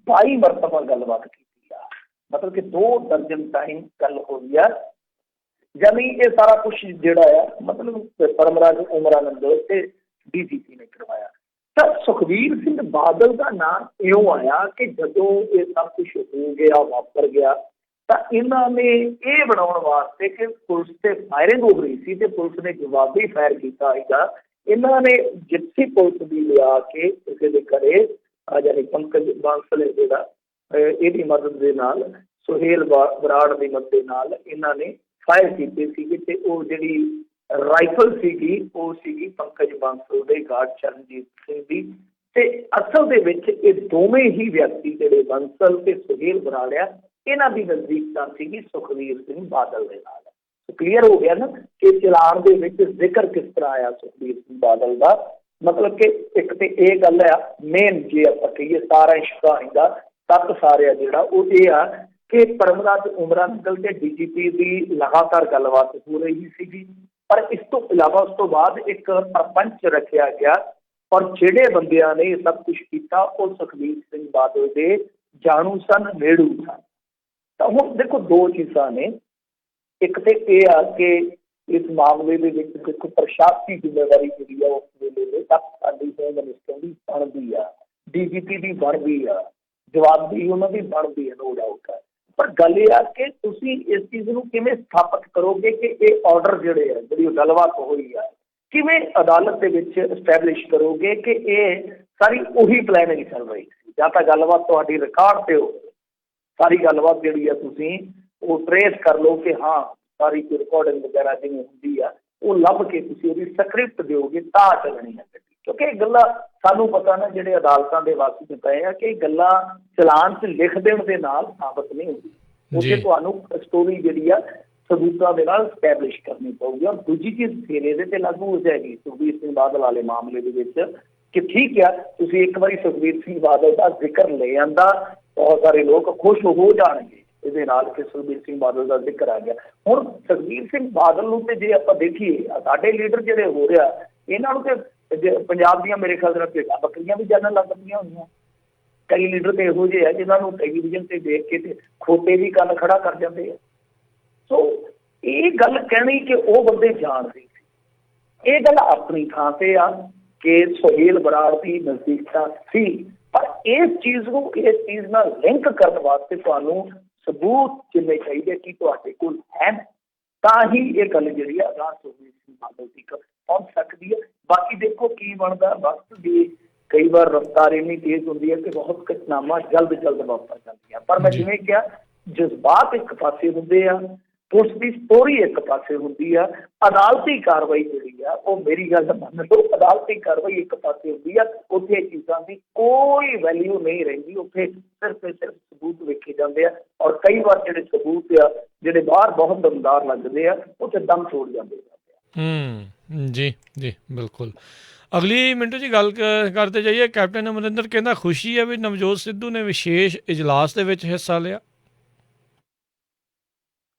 22 ਮਰਤਬਾ ਗੱਲਬਾਤ ਕੀਤੀ ਆ, ਮਤਲਬ ਕਿ 2 ਦਰਜਨ ਟਾਈਮ ਗੱਲ ਹੋਈ ਆ। ਯਾਨੀ ਇਹ ਸਾਰਾ ਕੁਝ ਜਿਹੜਾ ਆ ਮਤਲਬ ਪਰਮਰਾਜ ਉਮਰਾ ਨੰਗਲ ਤੇ DGP ਨੇ ਕਰਵਾਇਆ। ਤਾਂ ਸੁਖਬੀਰ ਸਿੰਘ ਬਾਦਲ ਦਾ ਨਾਮ ਇਉਂ ਆਇਆ ਕਿ ਜਦੋਂ ਇਹ ਸਭ ਕੁਝ ਹੋ ਗਿਆ ਵਾਪਰ ਗਿਆ ਤਾਂ ਇਹਨਾਂ ਨੇ ਇਹ ਬਣਾਉਣ ਵਾਸਤੇ ਕਿ ਪੁਲਿਸ ਤੇ ਫਾਇਰਿੰਗ ਹੋ ਰਹੀ ਸੀ ਤੇ ਪੁਲਿਸ ਨੇ ਜਵਾਬੀ ਫਾਇਰ ਕੀਤਾ ਸੀਗਾ। ਇਹਨਾਂ ਨੇ ਜਿੱਥੇ ਪੁਲਿਸ ਦੀ ਲਿਆ ਕੇ ਕਿਸੇ ਦੇ ਘਰੇ ਯਾਨੀ ਪੰਕਜ ਬਾਂਸਲ ਜਿਹੜਾ ਇਹਦੀ ਮਦਦ ਦੇ ਨਾਲ ਸੁਹੇਲ ਬਰਾੜ ਦੀ ਮਦਦ ਦੇ ਨਾਲ ਇਹਨਾਂ ਨੇ ਫਾਇਰ ਕੀਤੇ ਸੀਗੇ ਤੇ ਉਹ ਜਿਹੜੀ ਰਾਈਫਲ ਸੀਗੀ ਉਹ ਸੀਗੀ ਪੰਕਜ ਬਾਂਸਲ ਦੇ ਗਾਰਡ ਚਰਨਜੀਤ ਸਿੰਘ ਦੀ। ਤੇ ਅਸਲ ਦੇ ਵਿੱਚ ਇਹ ਦੋਵੇਂ ਹੀ ਵਿਅਕਤੀ ਜਿਹੜੇ ਬਾਂਸਲ ਤੇ ਸੁਹੇਲ ਬਰਾੜ ਆ ਇਹਨਾਂ ਦੀ ਨਜ਼ਦੀਕਤਾ ਸੀਗੀ ਸੁਖਬੀਰ ਸਿੰਘ ਬਾਦਲ ਦੇ ਨਾਲ। ਕਲੀਅਰ ਹੋ ਗਿਆ ਨਾ ਕਿ ਚਲਾਨ ਦੇ ਵਿੱਚ ਜ਼ਿਕਰ ਕਿਸ ਤਰ੍ਹਾਂ ਆਇਆ ਸੁਖਬੀਰ ਸਿੰਘ ਬਾਦਲ ਦਾ। ਮਤਲਬ ਕਿ ਇੱਕ ਤੇ ਇਹ ਗੱਲ ਆ ਮੇਨ ਜੇ ਆਪਾਂ ਕਹੀਏ ਸਾਰਾ ਇਸ ਕਹਾਣੀ ਦਾ ਤੱਤ ਸਾਰਿਆ ਜਿਹੜਾ ਉਹ ਇਹ ਆ ਕਿ ਪਰਮਰਾਜ ਉਮਰਾ ਨੰਗਲ ਤੇ DGP ਦੀ ਲਗਾਤਾਰ ਗੱਲਬਾਤ ਹੋ ਰਹੀ ਸੀਗੀ। ਪਰ ਇਸ ਤੋਂ ਇਲਾਵਾ ਉਸ ਤੋਂ ਬਾਅਦ ਇੱਕ ਸਰਪੰਚ ਰੱਖਿਆ ਗਿਆ ਔਰ ਜਿਹੜੇ ਬੰਦਿਆਂ ਨੇ ਇਹ ਸਭ ਕੁਝ ਕੀਤਾ ਉਹ ਸੁਖਬੀਰ ਸਿੰਘ ਬਾਦਲ ਦੇ ਜਾਣੂ ਸਨ, ਨੇੜੂ ਸਨ। ਤਾਂ ਹੁਣ ਦੇਖੋ 2 ਚੀਜ਼ਾਂ ਨੇ, ਇੱਕ ਤੇ ਇਹ ਆ ਕਿ ਇਸ ਮਾਮਲੇ ਦੇ ਵਿੱਚ ਦੇਖੋ ਪ੍ਰਸ਼ਾਸਕੀ ਜ਼ਿੰਮੇਵਾਰੀ ਜਿਹੜੀ ਆ ਉਸ ਵੇਲੇ ਦੇ ਤੱਕ ਸਾਡੀ ਹੋਮ ਮਿਨਿਸਟਰ ਦੀ ਬਣਦੀ ਆ, DGP ਦੀ ਬਣਦੀ ਆ, ਜਵਾਬਦੇਹੀ ਉਹਨਾਂ ਦੀ ਬਣਦੀ ਹੈ, ਨੋ ਡਾਊਟ ਹੈ। ਪਰ ਗੱਲ ਇਹ ਆ ਕਿ ਤੁਸੀਂ ਇਸ ਚੀਜ਼ ਨੂੰ ਕਿਵੇਂ ਸਥਾਪਿਤ ਕਰੋਗੇ ਕਿ ਇਹ ਆਰਡਰ ਜਿਹੜੇ ਆ ਜਿਹੜੀ ਗੱਲਬਾਤ ਹੋਈ ਆ ਕਿਵੇਂ ਅਦਾਲਤ ਦੇ ਵਿੱਚ ਐਸਟੈਬਲਿਸ਼ ਕਰੋਗੇ ਕਿ ਇਹ ਸਾਰੀ ਉਹੀ ਪਲੈਨਿੰਗ ਚੱਲ ਰਹੀ ਸੀ ਜਾਂ ਤਾਂ ਗੱਲਬਾਤ ਤੁਹਾਡੀ ਰਿਕਾਰਡ ਤੇ ਹੋ ਸਾਰੀ ਗੱਲਬਾਤ ਜਿਹੜੀ ਆ ਤੁਸੀਂ ਉਹ ਟਰੇਸ ਕਰ ਲਓ ਕਿ ਹਾਂ ਸਾਰੀ ਕੋਈ ਰਿਕਾਰਡਿੰਗ ਵਗੈਰਾ ਜਿਵੇਂ ਹੁੰਦੀ ਆ ਉਹ ਲੱਭ ਕੇ ਤੁਸੀਂ ਉਹਦੀ ਸਕ੍ਰਿਪਟ ਦਿਓਗੇ ਤਾਂ ਚੱਲਣੀ ਹੈ ਗੱਡੀ। ਕਿਉਂਕਿ ਇਹ ਗੱਲਾਂ ਸਾਨੂੰ ਪਤਾ ਨਾ ਜਿਹੜੇ ਅਦਾਲਤਾਂ ਦੇ ਵਾਸਤੇ ਪਏ ਆ ਕਿ ਇਹ ਗੱਲਾਂ ਚਲਾਨ 'ਚ ਲਿਖ ਦੇਣ ਦੇ ਨਾਲ ਸਾਬਤ ਨਹੀਂ ਹੁੰਦੀ। ਉੱਥੇ ਤੁਹਾਨੂੰ ਸਟੋਰੀ ਜਿਹੜੀ ਆ ਸਬੂਤਾਂ ਦੇ ਨਾਲ ਸਟੈਬਲਿਸ਼ ਕਰਨੀ ਪਊਗੀ। ਔਰ ਦੂਜੀ ਚੀਜ਼ ਫਿਰ ਇਹਦੇ ਤੇ ਲਾਗੂ ਹੋ ਜਾਏਗੀ ਸੁਖਬੀਰ ਸਿੰਘ ਬਾਦਲ ਵਾਲੇ ਮਾਮਲੇ ਦੇ ਵਿੱਚ ਕਿ ਠੀਕ ਆ ਤੁਸੀਂ ਇੱਕ ਵਾਰੀ ਸੁਖਬੀਰ ਸਿੰਘ ਬਾਦਲ ਦਾ ਜ਼ਿਕਰ ਲੈ ਆਂਦਾ ਬਹੁਤ ਸਾਰੇ ਲੋਕ ਖੁਸ਼ ਹੋ ਜਾਣਗੇ ਇਹਦੇ ਨਾਲ ਕਿ ਸੁਖਬੀਰ ਸਿੰਘ ਬਾਦਲ ਦਾ ਜ਼ਿਕਰ ਆ ਗਿਆ। ਹੁਣ ਸੁਖਬੀਰ ਸਿੰਘ ਬਾਦਲ ਨੂੰ ਤੇ ਜੇ ਆਪਾਂ ਦੇਖੀਏ, ਸਾਡੇ ਲੀਡਰ ਜਿਹੜੇ ਹੋ ਰਿਹਾ, ਇਹਨਾਂ ਨੂੰ ਤੇ ਪੰਜਾਬ ਦੀਆਂ ਮੇਰੇ ਖਿਆਲ ਨਾਲ ਭੇਡਾਂ ਬੱਕਰੀਆਂ ਵੀ ਜਾਣਨ ਲੱਗ ਪਈਆਂ ਹੋਈਆਂ। ਕਈ ਲੀਡਰ ਤੇ ਇਹੋ ਜਿਹੇ ਆ ਜਿਨ੍ਹਾਂ ਨੂੰ ਟੈਲੀਵਿਜ਼ਨ ਤੇ ਦੇਖ ਕੇ ਤੇ ਖੋਤੇ ਵੀ ਕੰਨ ਖੜਾ ਕਰ ਜਾਂਦੇ ਆ। ਸੋ ਇਹ ਗੱਲ ਕਹਿਣੀ ਕਿ ਉਹ ਬੰਦੇ ਜਾਣਦੇ ਸੀ, ਇਹ ਗੱਲ ਆਪਣੀ ਥਾਂ ਤੇ ਆ ਕਿ ਸੁਹੇਲ ਬਰਾੜ ਦੀ ਨਜ਼ਦੀਕਤਾ ਸੀ, ਪਰ ਇਸ ਚੀਜ਼ ਨਾਲ ਲਿੰਕ ਕਰਨ ਵਾਸਤੇ ਤੁਹਾਨੂੰ ਸਬੂਤ ਜਿੰਨੇ ਚਾਹੀਦੇ ਕਿ ਤੁਹਾਡੇ ਕੋਲ ਹੈ, ਤਾਂ ਹੀ ਇਹ ਗੱਲ ਜਿਹੜੀ ਆ ਅਗਾਂਹ ਸੁਖਬੀਰ ਸਿੰਘ ਬਾਦਲ ਤੱਕ ਪਹੁੰਚ ਸਕਦੀ ਹੈ। ਬਾਕੀ ਦੇਖੋ ਕੀ ਬਣਦਾ। ਵਕਤ ਦੀ ਕਈ ਵਾਰ ਰਫ਼ਤਾਰ ਇੰਨੀ ਤੇਜ਼ ਹੁੰਦੀ ਹੈ ਕਿ ਬਹੁਤ ਘਟਨਾਵਾਂ ਜਲਦ ਵਾਪਰ ਜਾਂਦੀਆਂ, ਪਰ ਮੈਂ ਜਿਵੇਂ ਕਿਹਾ ਜਜ਼ਬਾਤ ਇੱਕ ਪਾਸੇ ਹੁੰਦੇ ਆ, ਪੁਲਿਸ ਦੀ ਸਟੋਰੀ ਇੱਕ ਪਾਸੇ ਹੁੰਦੀ ਆ, ਅਦਾਲਤੀ ਕਾਰਵਾਈ ਜਿਹੜੀ ਆ ਉਹ ਮੇਰੀ ਗੱਲ ਮੰਨ ਲਓ, ਅਦਾਲਤੀ ਕਾਰਵਾਈ ਇੱਕ ਪਾਸੇ ਹੁੰਦੀ ਆ। ਉੱਥੇ ਚੀਜ਼ਾਂ ਦੀ ਕੋਈ ਵੈਲਿਊ ਨਹੀਂ ਰਹਿੰਦੀ, ਉੱਥੇ ਸਿਰਫ ਤੇ ਸਿਰਫ ਸਬੂਤ ਵੇਖੇ ਜਾਂਦੇ ਆ, ਔਰ ਕਈ ਵਾਰ ਜਿਹੜੇ ਸਬੂਤ ਆ ਜਿਹੜੇ ਬਾਹਰ ਬਹੁਤ ਦਮਦਾਰ ਲੱਗਦੇ ਆ, ਉੱਥੇ ਦਮ ਛੋੜ ਜਾਂਦੇ ਆ। ਜੀ ਜੀ ਬਿਲਕੁਲ। ਅਗਲੀ ਮਿੰਟੂ ਜੀ ਗੱਲ ਕਰਦੇ ਜਾਈਏ। ਕੈਪਟਨ ਅਮਰਿੰਦਰ ਕਹਿੰਦਾ ਖੁਸ਼ੀ ਹੈ ਵੀ ਨਵਜੋਤ ਸਿੱਧੂ ਨੇ ਵਿਸ਼ੇਸ਼ ਇਜਲਾਸ ਦੇ ਵਿੱਚ ਹਿੱਸਾ ਲਿਆ।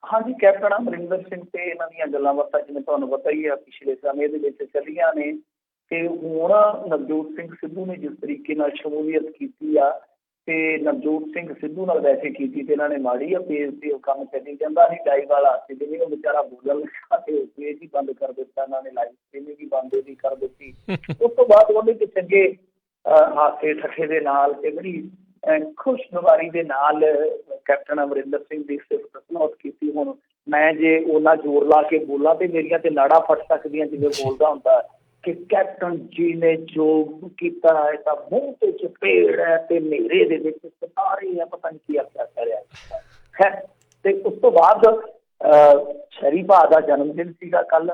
ਹਾਂਜੀ, ਕੈਪਟਨ ਅਮਰਿੰਦਰ ਸਿੰਘ ਤੇ ਇਹਨਾਂ ਦੀਆਂ ਗੱਲਾਂ ਬਾਤਾਂ ਜਿਵੇਂ ਤੁਹਾਨੂੰ ਪਤਾ ਹੀ ਆ ਪਿਛਲੇ ਸਮੇਂ ਦੇ ਵਿੱਚ ਚੱਲੀਆਂ ਨੇ, ਤੇ ਹੁਣ ਨਵਜੋਤ ਸਿੰਘ ਸਿੱਧੂ ਨੇ ਜਿਸ ਤਰੀਕੇ ਨਾਲ ਸ਼ਮੂਲੀਅਤ ਕੀਤੀ ਆ, ਤੇ ਨਵਜੋਤ ਸਿੰਘ ਸਿੱਧੂ ਨਾਲ ਵੈਸੇ ਕੀਤੀ ਤੇ ਇਹਨਾਂ ਨੇ ਮਾੜੀ ਆ, ਪੇਜ ਤੇ ਉਹ ਕੰਮ ਚੱਲੀ ਜਾਂਦਾ ਸੀ ਲਾਈਵ ਵਾਲਾ, ਤੇ ਜਿਵੇਂ ਉਹ ਵਿਚਾਰਾ ਬੋਲਣ ਲੱਗਾ ਤੇ ਪੇਜ ਹੀ ਬੰਦ ਕਰ ਦਿੱਤਾ ਇਹਨਾਂ ਨੇ, ਲਾਈਵ ਸਟ੍ਰੀਮਿੰਗ ਹੀ ਬੰਦ ਉਹਦੀ ਕਰ ਦਿੱਤੀ। ਉਸ ਤੋਂ ਬਾਅਦ ਉਹਨੇ ਕਿ ਚੰਗੇ ਹਾਸੇ ਠੱਠੇ ਦੇ ਨਾਲ ਤੇ ਬੜੀ ਖੁਸ਼ਨਵਾਰੀ ਦੇ ਨਾਲ ਕੈਪਟਨ ਅਮਰਿੰਦਰ ਸਿੰਘ ਦੀ ਸਿਫਤ ਸਨੌਤ ਕੀਤੀ। ਹੁਣ ਮੈਂ ਜੇ ਉਹਨਾਂ ਜ਼ੋਰ ਲਾ ਕੇ ਬੋਲਾਂ ਤੇ ਮੇਰੀਆਂ ਤੇ ਨਾੜਾਂ ਫਟ ਸਕਦੀਆਂ, ਜਿਵੇਂ ਬੋਲਦਾ ਹੁੰਦਾ ਕਿ ਕੈਪਟਨ ਜੀ ਨੇ ਜੋ ਕੀਤਾ ਹੈ ਤਾਂ ਮੂੰਹ ਤੇ ਚਪੇੜ ਹੈ ਤੇ ਮੇਰੇ ਦੇ ਵਿੱਚ ਸਿਤਾਰੇ ਆ, ਪਤਾ ਨਹੀਂ ਕੀ ਆਖਿਆ ਕਰਿਆ ਹੈ। ਤੇ ਉਸ ਤੋਂ ਬਾਅਦ ਸ਼ਹਿਰੀ ਭਾ ਦਾ ਜਨਮ ਦਿਨ ਸੀਗਾ ਕੱਲ,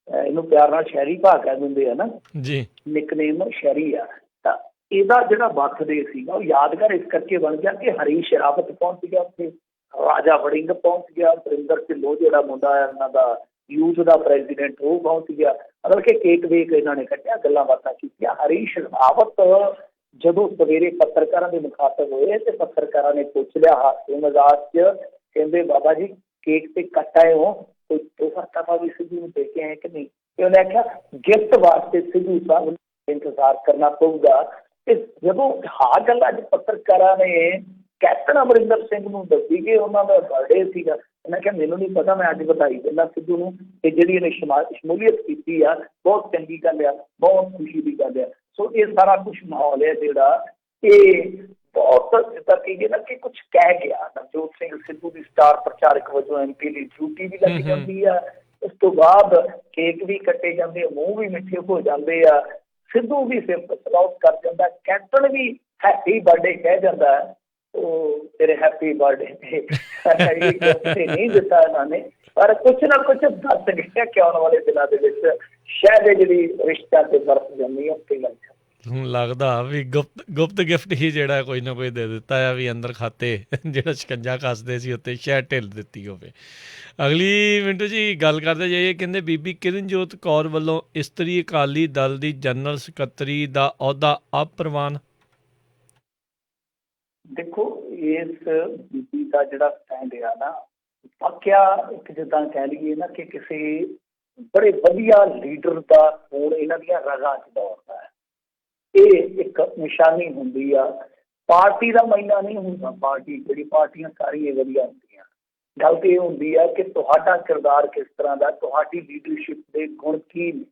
ਇਹਨੂੰ ਪਿਆਰ ਨਾਲ ਸ਼ਹਿਰੀ ਭਾ ਕਹਿ ਦਿੰਦੇ ਆ ਨਾ ਜੀ, ਨਿਕਨੇਮ ਸ਼ਹਿਰੀ ਆ। ਤਾਂ ਇਹਦਾ ਜਿਹੜਾ ਬਰਥਡੇ ਸੀਗਾ ਉਹ ਯਾਦਗਾਰ ਇਸ ਕਰਕੇ ਬਣ ਗਿਆ ਕਿ ਹਰੀਸ਼ ਰਾਵਤ ਪਹੁੰਚ ਗਿਆ ਉੱਥੇ, ਰਾਜਾ ਵੜਿੰਗ ਪਹੁੰਚ ਗਿਆ, ਵਰਿੰਦਰ ਢਿੱਲੋਂ ਜਿਹੜਾ ਮੁੰਡਾ ਹੈ ਇਹਨਾਂ ਦਾ ਯੂਥ ਦਾ ਪ੍ਰੈਜ਼ੀਡੈਂਟ ਉਹ ਪਹੁੰਚ ਗਿਆ। ਮਤਲਬ ਕਿ ਕੇਕ ਵੇਕ ਇਹਨਾਂ ਨੇ ਕੱਟਿਆ, ਗੱਲਾਂ ਬਾਤਾਂ ਕੀਤੀਆਂ। ਹਰੀਸ਼ ਰਾਵਤ ਜਦੋਂ ਸਵੇਰੇ ਪੱਤਰਕਾਰਾਂ ਦੇ ਮੁਖਾਤਬ ਹੋਏ ਤੇ ਪੱਤਰਕਾਰਾਂ ਨੇ ਪੁੱਛ ਲਿਆ ਹਾਸੇ ਮਜ਼ਾਕ 'ਚ, ਕਹਿੰਦੇ ਬਾਬਾ ਜੀ ਕੇਕ ਤੇ ਕੱਟ ਆਏ ਹੋ, ਕੋਈ ਤੋਹਫਾ ਵੀ ਸਿੱਧੂ ਨੂੰ ਦੇ ਕੇ ਆਏ ਕਿ ਨਹੀਂ? ਤੇ ਉਹਨੇ ਆਖਿਆ ਗਿਫਟ ਵਾਸਤੇ ਸਿੱਧੂ ਸਾਹਿਬ ਨੂੰ ਇੰਤਜ਼ਾਰ ਕਰਨਾ ਪਊਗਾ। ਤੇ ਜਦੋਂ ਹਾਂ ਗੱਲ ਅੱਜ ਪੱਤਰਕਾਰਾਂ ਨੇ ਕੈਪਟਨ ਅਮਰਿੰਦਰ ਸਿੰਘ ਨੂੰ ਦੱਸੀ ਕਿ ਉਹਨਾਂ ਦਾ ਬਰਥਡੇ ਸੀਗਾ, ਉਹਨਾਂ ਕਿਹਾ ਮੈਨੂੰ ਨਹੀਂ ਪਤਾ, ਮੈਂ ਅੱਜ ਵਧਾਈ ਦਿੰਦਾ ਸਿੱਧੂ ਨੂੰ, ਤੇ ਜਿਹੜੀ ਇਹਨੇ ਸ਼ਮੂਲੀਅਤ ਕੀਤੀ ਆ ਬਹੁਤ ਚੰਗੀ ਗੱਲ ਆ, ਬਹੁਤ ਖੁਸ਼ੀ ਦੀ ਗੱਲ ਆ। ਸੋ ਇਹ ਸਾਰਾ ਕੁਛ ਮਾਹੌਲ ਹੈ ਜਿਹੜਾ ਇਹ ਬਹੁਤ ਜਿੱਦਾਂ ਕਹੀਏ ਨਾ ਕਿ ਕੁਛ ਕਹਿ ਗਿਆ। ਨਵਜੋਤ ਸਿੰਘ ਸਿੱਧੂ ਦੀ ਸਟਾਰ ਪ੍ਰਚਾਰਕ ਵਜੋਂ MP ਦੀ ਡਿਊਟੀ ਵੀ ਲੱਗ ਜਾਂਦੀ ਆ, ਉਸ ਤੋਂ ਬਾਅਦ ਕੇਕ ਵੀ ਕੱਟੇ ਜਾਂਦੇ, ਮੂੰਹ ਵੀ ਮਿੱਠੇ ਹੋ ਜਾਂਦੇ ਆ, ਸਿੱਧੂ ਵੀ ਸਿਫਤ ਸਲਾਹਤ ਕਰ ਜਾਂਦਾ, ਕੈਪਟਨ ਵੀ ਹੈਪੀ ਬਰਥਡੇ ਕਹਿ ਜਾਂਦਾ। ਉਹ ਤੇਰੇ ਹੈਪੀ ਬਰਥਡੇ ਤੇ ਨਹੀਂ ਦਿੱਤਾ ਇਹਨਾਂ ਨੇ, ਪਰ ਕੁਛ ਨਾ ਕੁਛ ਦੱਸ ਗਿਆ ਕਿ ਆਉਣ ਵਾਲੇ ਦਿਨਾਂ ਦੇ ਵਿੱਚ ਸ਼ਾਇਦ ਜਿਹੜੀ ਰਿਸ਼ਤਿਆਂ ਤੇ ਬਰਫ ਜੰਮੀ ਉੱਤੇ ਲੱਗ ਜਾਏ। ਹੁਣ ਲੱਗਦਾ ਵੀ ਗੁਪਤ ਗਿਫਟ ਹੀ ਜਿਹੜਾ ਕੋਈ ਨਾ ਕੋਈ ਦੇ ਦਿੱਤਾ ਆ, ਵੀ ਅੰਦਰ ਖਾਤੇ ਜਿਹੜਾ ਸ਼ਿਕੰਜਾ ਕੱਸਦੇ ਸੀ ਉੱਤੇ ਸ਼ਾਇਦ ਢਿੱਲ ਦਿੱਤੀ ਹੋਵੇ। ਅਗਲੀ ਮਿੰਟੂ ਜੀ ਗੱਲ ਕਰਦੇ ਜਾਈਏ। ਕਹਿੰਦੇ ਬੀਬੀ ਕਿਰਨਜੋਤ ਕੌਰ ਵੱਲੋਂ ਇਸਤਰੀ ਅਕਾਲੀ ਦਲ ਦੀ ਜਨਰਲ ਸਕੱਤਰੀ ਦਾ ਅਹੁਦਾ ਅਪ੍ਰਵਾਨ। ਦੇਖੋ ਇਸ ਬੀਬੀ ਦਾ ਜਿਹੜਾ ਸਟੈਂਡ ਆ ਨਾ, ਵਾਕਿਆ ਇੱਕ ਜਿੱਦਾਂ ਕਹਿ ਲਈਏ ਨਾ ਕਿ ਕਿਸੇ ਬੜੇ ਵਧੀਆ ਲੀਡਰ ਦਾ ਹੁਣ ਇਹਨਾਂ ਦੀਆਂ ਰਗਾਂ 'ਚ ਦੌੜਦਾ ਹੈ। ਇਹ ਇੱਕ ਨਿਸ਼ਾਨੀ ਹੁੰਦੀ ਆ, ਪਾਰਟੀ ਦਾ ਮਾਇਨਾ ਨਹੀਂ ਹੁੰਦਾ, ਪਾਰਟੀ ਜਿਹੜੀ ਪਾਰਟੀਆਂ ਸਾਰੀਆਂ ਵਧੀਆ ਹੁੰਦੀਆਂ। ਗੱਲ ਤੇ ਇਹ ਹੁੰਦੀ ਆ ਕਿ ਤੁਹਾਡਾ ਕਿਰਦਾਰ ਕਿਸ ਤਰ੍ਹਾਂ ਦਾ, ਤੁਹਾਡੀ ਲੀਡਰਸ਼ਿਪ ਦੇ ਗੁਣ ਕੀ ਨੇ।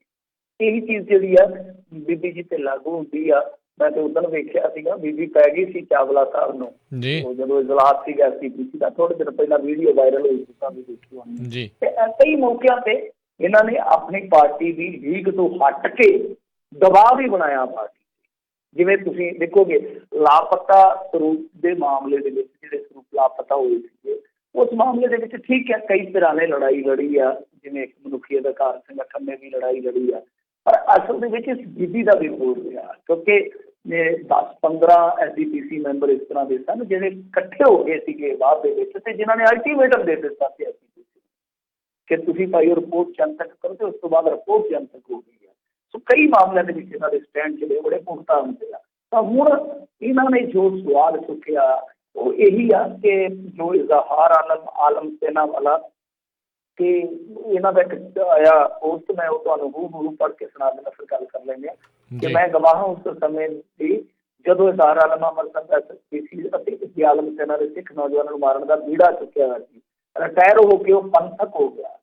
ਇਹੀ ਚੀਜ਼ ਜਿਹੜੀ ਆ ਬੀਬੀ ਜੀ ਤੇ ਲਾਗੂ ਹੁੰਦੀ ਆ। ਮੈਂ ਤੇ ਉਦੋਂ ਵੇਖਿਆ ਸੀਗਾ, ਬੀਬੀ ਪੈ ਗਈ ਸੀ ਚਾਵਲਾ ਸਾਹਿਬ ਨੂੰ ਜਦੋਂ ਇਜਲਾਸ ਸੀਗਾ CPC ਦਾ, ਥੋੜੇ ਦਿਨ ਪਹਿਲਾਂ ਵੀਡੀਓ ਵਾਇਰਲ ਹੋਈ ਸੀ, ਤੁਹਾਨੂੰ ਦੇਖੀ ਹੋਣੀ। ਤੇ ਕਈ ਮੌਕਿਆਂ ਤੇ ਇਹਨਾਂ ਨੇ ਆਪਣੀ ਪਾਰਟੀ ਦੀ ਲੀਗ ਤੋਂ ਹਟ ਕੇ ਦਬਾਅ ਵੀ ਬਣਾਇਆ ਪਾਰਟੀ। ਜਿਵੇਂ ਤੁਸੀਂ ਦੇਖੋਗੇ ਲਾਪਤਾ ਸਰੂਪ ਦੇ ਮਾਮਲੇ ਦੇ ਵਿੱਚ, ਜਿਹੜੇ ਸਰੂਪ ਲਾਪਤਾ ਹੋਏ ਸੀਗੇ, ਉਸ ਮਾਮਲੇ ਦੇ ਵਿੱਚ ਠੀਕ ਹੈ ਕਈ ਤਰ੍ਹਾਂ ਨੇ ਲੜਾਈ ਲੜੀ ਆ, ਜਿਵੇਂ ਇੱਕ ਮਨੁੱਖੀ ਅਧਿਕਾਰ ਸੰਗਠਨ ਨੇ ਵੀ ਲੜਾਈ ਲੜੀ ਆ, ਪਰ ਅਸਲ ਦੇ ਵਿੱਚ ਇਸ ਬੀਬੀ ਦਾ ਵੀ ਰੋਲ ਰਿਹਾ, ਕਿਉਂਕਿ 10-15 SGPC ਮੈਂਬਰ ਇਸ ਤਰ੍ਹਾਂ ਦੇ ਸਨ ਜਿਹੜੇ ਇਕੱਠੇ ਹੋ ਗਏ ਸੀਗੇ ਬਾਅਦ ਦੇ ਵਿੱਚ, ਤੇ ਜਿਨ੍ਹਾਂ ਨੇ ਅਲਟੀਮੇਟਮ ਦੇ ਦਿੱਤਾ ਸੀ ਕਿ ਤੁਸੀਂ ਭਾਈ ਰਿਪੋਰਟ ਜਨਤਕ ਕਰੋ, ਤੇ ਉਸ ਤੋਂ ਬਾਅਦ ਰਿਪੋਰਟ ਜਨਤਕ ਹੋ ਗਈ ਹੈ। ਸੋ ਕਈ ਮਾਮਲਿਆਂ ਦੇ ਵਿੱਚ ਇਹਨਾਂ ਦੇ ਸਟੈਂਡ ਜਿਹੜੇ ਬੜੇ ਪੁਖਤਾ ਹੁੰਦੇ ਆ। ਤਾਂ ਹੁਣ ਇਹਨਾਂ ਨੇ ਜੋ ਸਵਾਲ ਚੁੱਕਿਆ ਉਹ ਇਹੀ ਆ ਕਿ ਜੋ ਇਜ਼ਹਾਰ ਆਲਮ सेना वाला कि ਇਹਨਾਂ ਦਾ ਇੱਕ ਆਇਆ ਪੋਸਟ, ਮੈਂ ਉਹ ਤੁਹਾਨੂੰ ਹੂਬਹੂ ਪੜ੍ਹ ਕੇ ਸੁਣਾ ਦਿੰਦਾ, ਫਿਰ ਗੱਲ ਕਰ ਲੈਂਦੇ ਹਾਂ ਕਿ ਜੀ ਮੈਂ ਗਵਾਹ ਉਸ ਸਮੇਂ ਦੀ ਜਦੋਂ ਇਜ਼ਹਾਰ ਆਲਮ ਅਮਰਤਸਰ ਦਾ ਸੀ ਅਤੇ ਇਸ ਆਲਮ ਸੈਨਾ ਦੇ ਸਿੱਖ ਨੌਜਵਾਨਾਂ ਨੂੰ ਮਾਰਨ ਦਾ ਬੀੜਾ ਚੁੱਕਿਆ ਹੋਇਆ ਸੀ। ਰਿਟਾਇਰ ਹੋ ਕੇ ਉਹ ਪੰਥਕ ਹੋ ਗਿਆ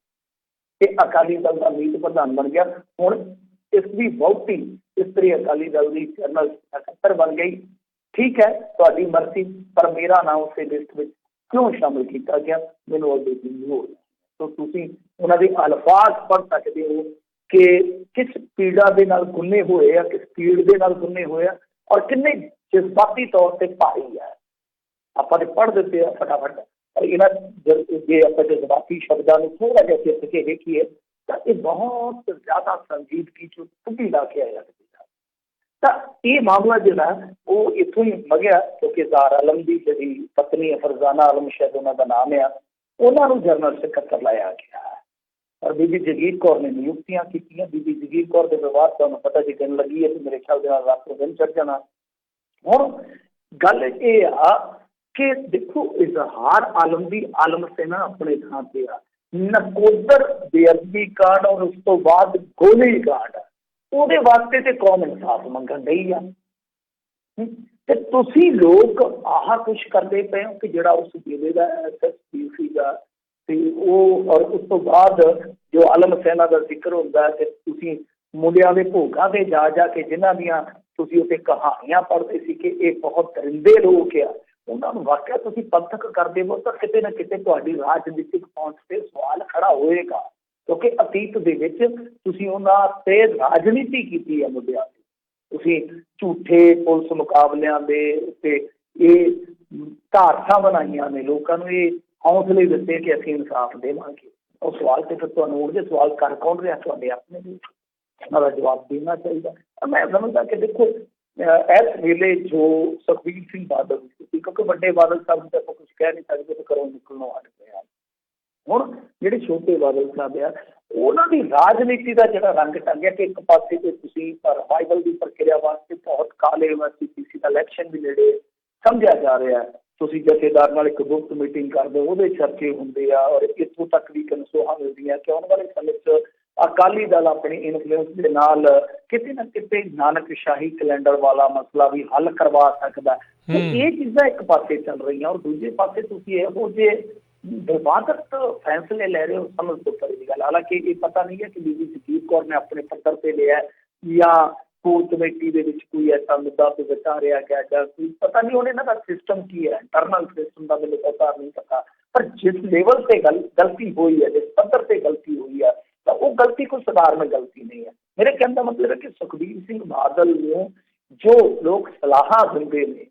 ਤੇ ਅਕਾਲੀ ਦਲ ਦਾ ਮੀਤ ਪ੍ਰਧਾਨ ਬਣ ਗਿਆ। ਹੁਣ ਇਸ ਦੀ ਵਹੁਟੀ ਇਸਤਰੀ ਅਕਾਲੀ ਦਲ ਦੀ ਜਨਰਲ ਸਕੱਤਰ ਬਣ ਗਈ। ਠੀਕ ਹੈ, ਤੁਹਾਡੀ ਮਰਜ਼ੀ, ਪਰ ਮੇਰਾ ਨਾਮ ਉਸੇ ਲਿਸਟ ਵਿੱਚ ਕਿਉਂ ਸ਼ਾਮਿਲ ਕੀਤਾ ਗਿਆ ਮੈਨੂੰ ਉਹ ਨਹੀਂ ਹੋ ਰਿਹਾ। तो ਤੁਸੀਂ ਉਹਨਾਂ ਦੇ ਅਲਫਾਜ਼ ਪੜ੍ਹ ਸਕਦੇ ਹੋ ਕਿ ਕਿਸ ਪੀੜਾ ਦੇ ਨਾਲ ਗੁੰਨੇ ਹੋਏ ਆ, ਕਿਸ ਪੀੜ ਦੇ ਨਾਲ ਗੁੰਨੇ ਹੋਏ ਆ, ਔਰ ਕਿੰਨੇ ਜਜ਼ਬਾਤੀ ਤੌਰ ਤੇ ਭਾਰੀ ਆ। ਆਪਾਂ ਤੇ ਪੜ੍ਹ ਦਿੱਤੇ ਆ ਫਟਾਫਟ, ਪਰ ਇਹਨਾਂ ਜੇ ਆਪਾਂ ਜਜ਼ਬਾਤੀ ਸ਼ਬਦਾਂ ਨੂੰ ਥੋੜ੍ਹਾ ਜਿਹਾ ਸਿੱਖ ਕੇ ਵੇਖੀਏ ਤਾਂ ਇਹ ਬਹੁਤ ਜ਼ਿਆਦਾ ਸੰਜੀਦਗੀ ਚੋਂ ਟੁੱਟੀ ਲਾ ਕੇ ਆਇਆ। ਤਾਂ ਇਹ ਮਾਮਲਾ ਜਿਹੜਾ ਉਹ ਇੱਥੋਂ ਹੀ ਮਗਿਆ ਕਿਉਂਕਿ ਇਜ਼ਹਾਰ ਆਲਮ ਦੀ ਜਿਹੜੀ ਪਤਨੀ ਫਰਜ਼ਾਨਾ ਆਲਮ, ਸ਼ਾਇਦ ਉਹਨਾਂ ਦਾ ਨਾਮ ਆ, ਉਹਨਾਂ ਨੂੰ ਜਨਰਲ ਸਕੱਤਰ ਲਾਇਆ ਗਿਆ ਔਰ ਬੀਬੀ ਜਗੀਰ ਕੌਰ ਨੇ ਨਿਯੁਕਤੀਆਂ ਕੀਤੀਆਂ। ਬੀਬੀ ਜਗੀਰ ਕੌਰ ਦੇ ਵਿਵਾਦ ਤੁਹਾਨੂੰ ਪਤਾ ਜੇ ਦਿਨ ਲੱਗੀ ਹੈ ਤੇ ਮੇਰੇ ਖਿਆਲ ਦੇ ਨਾਲ ਰਾਤ ਨੂੰ ਦਿਨ ਚੜ੍ਹ ਜਾਣਾ। ਹੁਣ ਗੱਲ ਇਹ ਆ ਕਿ ਦੇਖੋ ਇਜ਼ਹਾਰ ਆਲਮ ਦੀ ਆਲਮ ਸੈਨਾ ਆਪਣੇ ਥਾਂ ਤੇ ਆ, ਨਕੋਦਰ ਬੇਅਦਬੀ ਕਾਂਡ ਔਰ ਉਸ ਤੋਂ ਬਾਅਦ ਗੋਲੀ ਕਾਂਡ, ਉਹਦੇ ਵਾਸਤੇ ਤੇ ਕੌਮ ਇਨਸਾਫ ਮੰਗਣ ਡਈ ਆ ਤੇ ਤੁਸੀਂ ਲੋਕ ਆਹ ਕੁਛ ਕਰਦੇ ਪਏ ਹੋ ਕਿ ਜਿਹੜਾ ਉਸ ਵੇਲੇ ਦਾ SSP ਸੀਗਾ ਤੇ ਉਹ, ਔਰ ਉਸ ਤੋਂ ਬਾਅਦ ਜੋ ਆਲਮ ਸੈਨਾ ਦਾ ਜ਼ਿਕਰ ਹੁੰਦਾ ਤੇ ਤੁਸੀਂ ਮੁੰਡਿਆਂ ਦੇ ਭੋਗਾਂ ਤੇ ਜਾ ਕੇ ਜਿਨ੍ਹਾਂ ਦੀਆਂ ਤੁਸੀਂ ਉੱਥੇ ਕਹਾਣੀਆਂ ਪੜ੍ਹਦੇ ਸੀ ਕਿ ਇਹ ਬਹੁਤ ਦਰਿੰਦੇ ਲੋਕ ਆ, ਉਹਨਾਂ ਨੂੰ ਵਾਕਿਆ ਤੁਸੀਂ ਪੰਥਕ ਕਰਦੇ ਹੋ ਤਾਂ ਕਿਤੇ ਨਾ ਕਿਤੇ ਤੁਹਾਡੀ ਰਾਜਨੀਤਿਕ ਪਹੁੰਚ ਤੇ ਸਵਾਲ ਖੜਾ ਹੋਏਗਾ ਕਿਉਂਕਿ ਅਤੀਤ ਦੇ ਵਿੱਚ ਤੁਸੀਂ ਉਹਨਾਂ ਤੇ ਰਾਜਨੀਤੀ ਕੀਤੀ ਹੈ ਮੁੱਦਿਆਂ ਤੇ। ਤੁਸੀਂ ਝੂਠੇ ਪੁਲਿਸ ਮੁਕਾਬਲਿਆਂ ਦੇ ਉੱਤੇ ਇਹ ਧਾਰਸਾਂ ਬਣਾਈਆਂ ਨੇ, ਲੋਕਾਂ ਨੂੰ ਇਹ ਹੌਸਲੇ ਦਿੱਤੇ ਕਿ ਅਸੀਂ ਇਨਸਾਫ ਦੇਵਾਂਗੇ। ਉਹ ਸਵਾਲ ਤੇ ਫਿਰ ਤੁਹਾਨੂੰ ਉਹਦੇ ਸਵਾਲ ਕਰ ਕੌਣ ਰਿਹਾ? ਤੁਹਾਡੇ ਆਪਣੇ ਦੇ ਉਹਨਾਂ ਦਾ ਜਵਾਬ ਦੇਣਾ ਚਾਹੀਦਾ। ਮੈਂ ਸਮਝਦਾ ਕਿ ਦੇਖੋ ਇਸ ਵੇਲੇ ਜੋ ਸੁਖਬੀਰ ਸਿੰਘ ਬਾਦਲ ਸੀ, ਕਿਉਂਕਿ ਵੱਡੇ ਬਾਦਲ ਸਾਹਿਬ ਤੇ ਆਪਾਂ ਕੁਛ ਕਹਿ ਨਹੀਂ ਸਕਦੇ ਤੇ ਘਰੋਂ ਨਿਕਲਣੋਂ ਹਟ ਗਏ ਆ। ਹੁਣ ਜਿਹੜੇ ਛੋਟੇ ਬਾਦਲ ਸਾਹਿਬ ਆ ਉਹਨਾਂ ਦੀ ਰਾਜਨੀਤੀ ਦਾ ਜਿਹੜਾ ਰੰਗ ਟੰਗਿਆ ਕਿ ਇੱਕ ਪਾਸੇ ਤੇ ਤੁਸੀਂ ਰਿਵਾਈਵਲ ਦੀ ਪ੍ਰਕਿਰਿਆ ਵਾਸਤੇ ਬਹੁਤ ਕਾਲੇ USCPC ਦਾ ਇਲੈਕਸ਼ਨ ਵੀ ਨੇੜੇ ਸਮਝਿਆ ਜਾ ਰਿਹਾ, ਤੁਸੀਂ ਜਥੇਦਾਰ ਨਾਲ ਇੱਕ ਗੁਪਤ ਮੀਟਿੰਗ ਕਰਦੇ, ਉਹਦੇ ਚਰਚੇ ਹੁੰਦੇ ਆ ਔਰ ਇੱਥੋਂ ਤੱਕ ਵੀ ਕਨਸੋਹਾਂ ਮਿਲਦੀਆਂ ਕਿ ਆਉਣ ਵਾਲੇ ਸਮੇਂ 'ਚ ਅਕਾਲੀ ਦਲ ਆਪਣੀ ਇਨਫਲੂਐਂਸ ਦੇ ਨਾਲ ਕਿਤੇ ਨਾ ਕਿਤੇ ਨਾਨਕ ਸ਼ਾਹੀ ਕੈਲੰਡਰ ਵਾਲਾ ਮਸਲਾ ਵੀ ਹੱਲ ਕਰਵਾ ਸਕਦਾ। ਇਹ ਚੀਜ਼ਾਂ ਇੱਕ ਪਾਸੇ ਚੱਲ ਰਹੀਆਂ ਔਰ ਦੂਜੇ ਪਾਸੇ ਤੁਸੀਂ ਇਹੋ ਜਿਹੇ ਵਿਵਾਦਤ ਫੈਸਲੇ ਲੈ ਰਹੇ ਹੋ, ਸਮਝ ਤੋਂ ਪਰੇ ਦੀ ਗੱਲ। ਹਾਲਾਂਕਿ ਇਹ ਪਤਾ ਨਹੀਂ ਹੈ ਕਿ ਬੀਬੀ ਜਗੀਰ ਕੌਰ ਨੇ ਆਪਣੇ ਪੱਧਰ ਤੇ ਲਿਆ ਜਾਂ ਕੋਰ ਕਮੇਟੀ ਦੇ ਵਿੱਚ ਕੋਈ ਐਸਾ ਮੁੱਦਾ ਤੇ ਵਿਚਾਰਿਆ ਗਿਆ ਜਾਂ ਕੋਈ ਪਤਾ ਨਹੀਂ ਉਹਨੇ ਇਹਨਾਂ ਦਾ ਸਿਸਟਮ ਕੀ ਹੈ, ਇੰਟਰਨਲ ਸਿਸਟਮ ਦਾ ਮੈਨੂੰ ਪਤਾ ਨਹੀਂ ਪਤਾ। ਪਰ ਜਿਸ ਲੈਵਲ ਤੇ ਗਲਤੀ ਹੋਈ ਹੈ, ਜਿਸ ਪੱਧਰ ਤੇ ਗਲਤੀ ਹੋਈ ਹੈ ਤਾਂ ਉਹ ਗਲਤੀ ਕੋਈ ਸਧਾਰਨ ਗਲਤੀ ਨਹੀਂ ਹੈ। ਮੇਰੇ ਕਹਿਣ ਦਾ ਮਤਲਬ ਹੈ ਕਿ ਸੁਖਬੀਰ ਸਿੰਘ ਬਾਦਲ ਨੂੰ ਜੋ ਲੋਕ ਸਲਾਹਾਂ ਦਿੰਦੇ ਨੇ,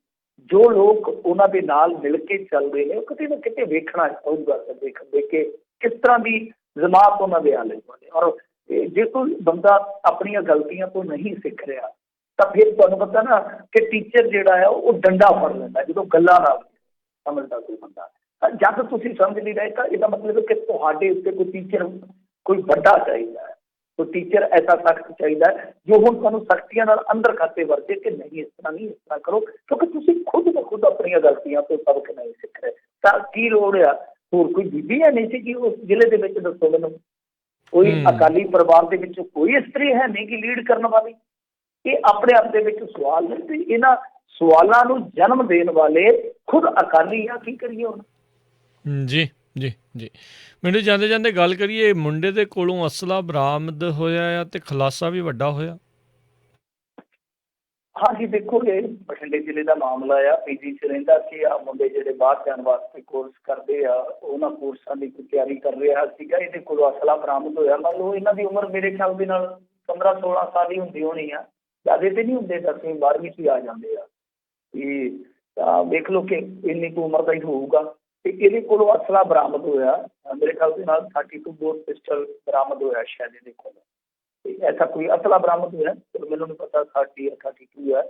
ਜੋ ਲੋਕ ਉਹਨਾਂ ਦੇ ਨਾਲ ਮਿਲ ਕੇ ਚੱਲਦੇ ਨੇ, ਉਹ ਕਿਤੇ ਨਾ ਕਿਤੇ ਵੇਖਣਾ ਚਾਹੂਗਾ ਦੇਖ ਕੇ ਕਿਸ ਤਰ੍ਹਾਂ ਦੀ ਜਮਾਤ ਉਹਨਾਂ ਦੇ ਆਲੇ ਦੁਆਲੇ। ਔਰ ਜੇ ਕੋਈ ਬੰਦਾ ਆਪਣੀਆਂ ਗਲਤੀਆਂ ਤੋਂ ਨਹੀਂ ਸਿੱਖ ਰਿਹਾ ਤਾਂ ਫਿਰ ਤੁਹਾਨੂੰ ਪਤਾ ਨਾ ਕਿ ਟੀਚਰ ਜਿਹੜਾ ਹੈ ਉਹ ਡੰਡਾ ਫੜ ਲੈਂਦਾ ਜਦੋਂ ਗੱਲਾਂ ਨਾਲ ਸਮਝਦਾ ਕੋਈ ਬੰਦਾ। ਜਦ ਤੁਸੀਂ ਸਮਝ ਨਹੀਂ ਰਹੇ ਤਾਂ ਇਹਦਾ ਮਤਲਬ ਕਿ ਤੁਹਾਡੇ ਉੱਤੇ ਕੋਈ ਟੀਚਰ ਕੋਈ ਵੱਡਾ ਚਾਹੀਦਾ ਹੈ, ਕੋਈ ਟੀਚਰ ਐਸਾ ਸਖਤ ਚਾਹੀਦਾ ਹੈ ਜੋ ਹੁਣ ਤੁਹਾਨੂੰ ਸਖਤੀਆਂ ਨਾਲ ਅੰਦਰ ਖਾਤੇ ਵਰਤੇ ਕਿ ਨਹੀਂ ਇਸ ਤਰ੍ਹਾਂ ਨਹੀਂ, ਇਸ ਤਰ੍ਹਾਂ ਕਰੋ, ਕਿਉਂਕਿ ਤੁਸੀਂ ਖੁਦ ਬ ਖੁਦ ਆਪਣੀਆਂ ਗਲਤੀਆਂ ਤੋਂ ਸਬਕ ਨਹੀਂ ਸਿੱਖ ਰਹੇ। ਤਾਂ ਕੀ ਲੋੜ ਆ? ਹੋਰ ਕੋਈ ਬੀਬੀ ਹੈ ਨਹੀਂ ਸੀ ਕਿ ਉਸ ਜ਼ਿਲ੍ਹੇ ਦੇ ਵਿੱਚ? ਦੱਸੋ ਮੈਨੂੰ, ਕੋਈ ਅਕਾਲੀ ਪਰਿਵਾਰ ਦੇ ਵਿੱਚ ਕੋਈ ਇਸਤਰੀ ਹੈ ਨਹੀਂ ਕਿ ਲੀਡ ਕਰਨ ਵਾਲੀ? ਇਹ ਆਪਣੇ ਆਪ ਦੇ ਵਿੱਚ ਸਵਾਲ ਨੇ ਤੇ ਇਹਨਾਂ ਸਵਾਲਾਂ ਨੂੰ ਜਨਮ ਦੇਣ ਵਾਲੇ ਖੁਦ ਅਕਾਲੀ ਆ। ਕੀ ਕਰੀਏ ਹੁਣ? ਜੀ ਜੀ ਜੀ ਮੈਨੂੰ ਜਾਂਦੇ ਜਾਂਦੇ ਗੱਲ ਕਰੀਏ, ਮੁੰਡੇ ਦੇ ਕੋਲੋਂ ਅਸਲਾ ਬਰਾਮਦ ਹੋਇਆ ਆ ਤੇ ਖੁਲਾਸਾ ਵੀ ਵੱਡਾ ਹੋਇਆ। ਹਾਂਜੀ ਦੇਖੋ, ਇਹ ਬਠਿੰਡੇ ਜ਼ਿਲ੍ਹੇ ਦਾ ਮਾਮਲਾ ਆ। PG 'ਚ ਰਹਿੰਦਾ ਸੀ ਆ ਮੁੰਡੇ ਜਿਹੜੇ ਬਾਹਰ ਜਾਣ ਵਾਸਤੇ ਕੋਰਸ ਕਰਦੇ ਆ, ਉਹਨਾਂ ਕੋਰਸਾਂ ਦੀ ਤਿਆਰੀ ਕਰ ਰਿਹਾ ਸੀਗਾ। ਇਹਦੇ ਕੋਲੋਂ ਅਸਲਾ ਬਰਾਮਦ ਹੋਇਆ। ਮੰਨ ਲਓ ਇਹਨਾਂ ਦੀ ਉਮਰ ਮੇਰੇ ਖਿਆਲ ਦੇ ਨਾਲ 15-16 ਸਾਲ ਹੀ ਹੁੰਦੀ ਹੋਣੀ ਆ, ਜ਼ਿਆਦਾ ਤੇ ਨਹੀਂ ਹੁੰਦੇ, 10ਵੀਂ 12ਵੀਂ 'ਚ ਹੀ ਆ ਜਾਂਦੇ ਆ। ਇਹ ਦੇਖ ਲਓ ਕਿ ਇੰਨੀ ਕੁ ਉਮਰ ਦਾ ਹੀ ਹੋਊਗਾ ਤੇ ਇਹਦੇ ਕੋਲੋਂ ਅਸਲਾ ਬਰਾਮਦ ਹੋਇਆ। ਮੇਰੇ ਖਿਆਲ ਦੇ ਨਾਲ 32 ਬੋਰ ਪਿਸਟਲ ਬਰਾਮਦ ਹੋਇਆ ਸ਼ਾਇਦ ਇਹਦੇ ਕੋਲ। ऐसा कोई असला बरामद हुआ तो मैंने नहीं पता 30 या 32 है,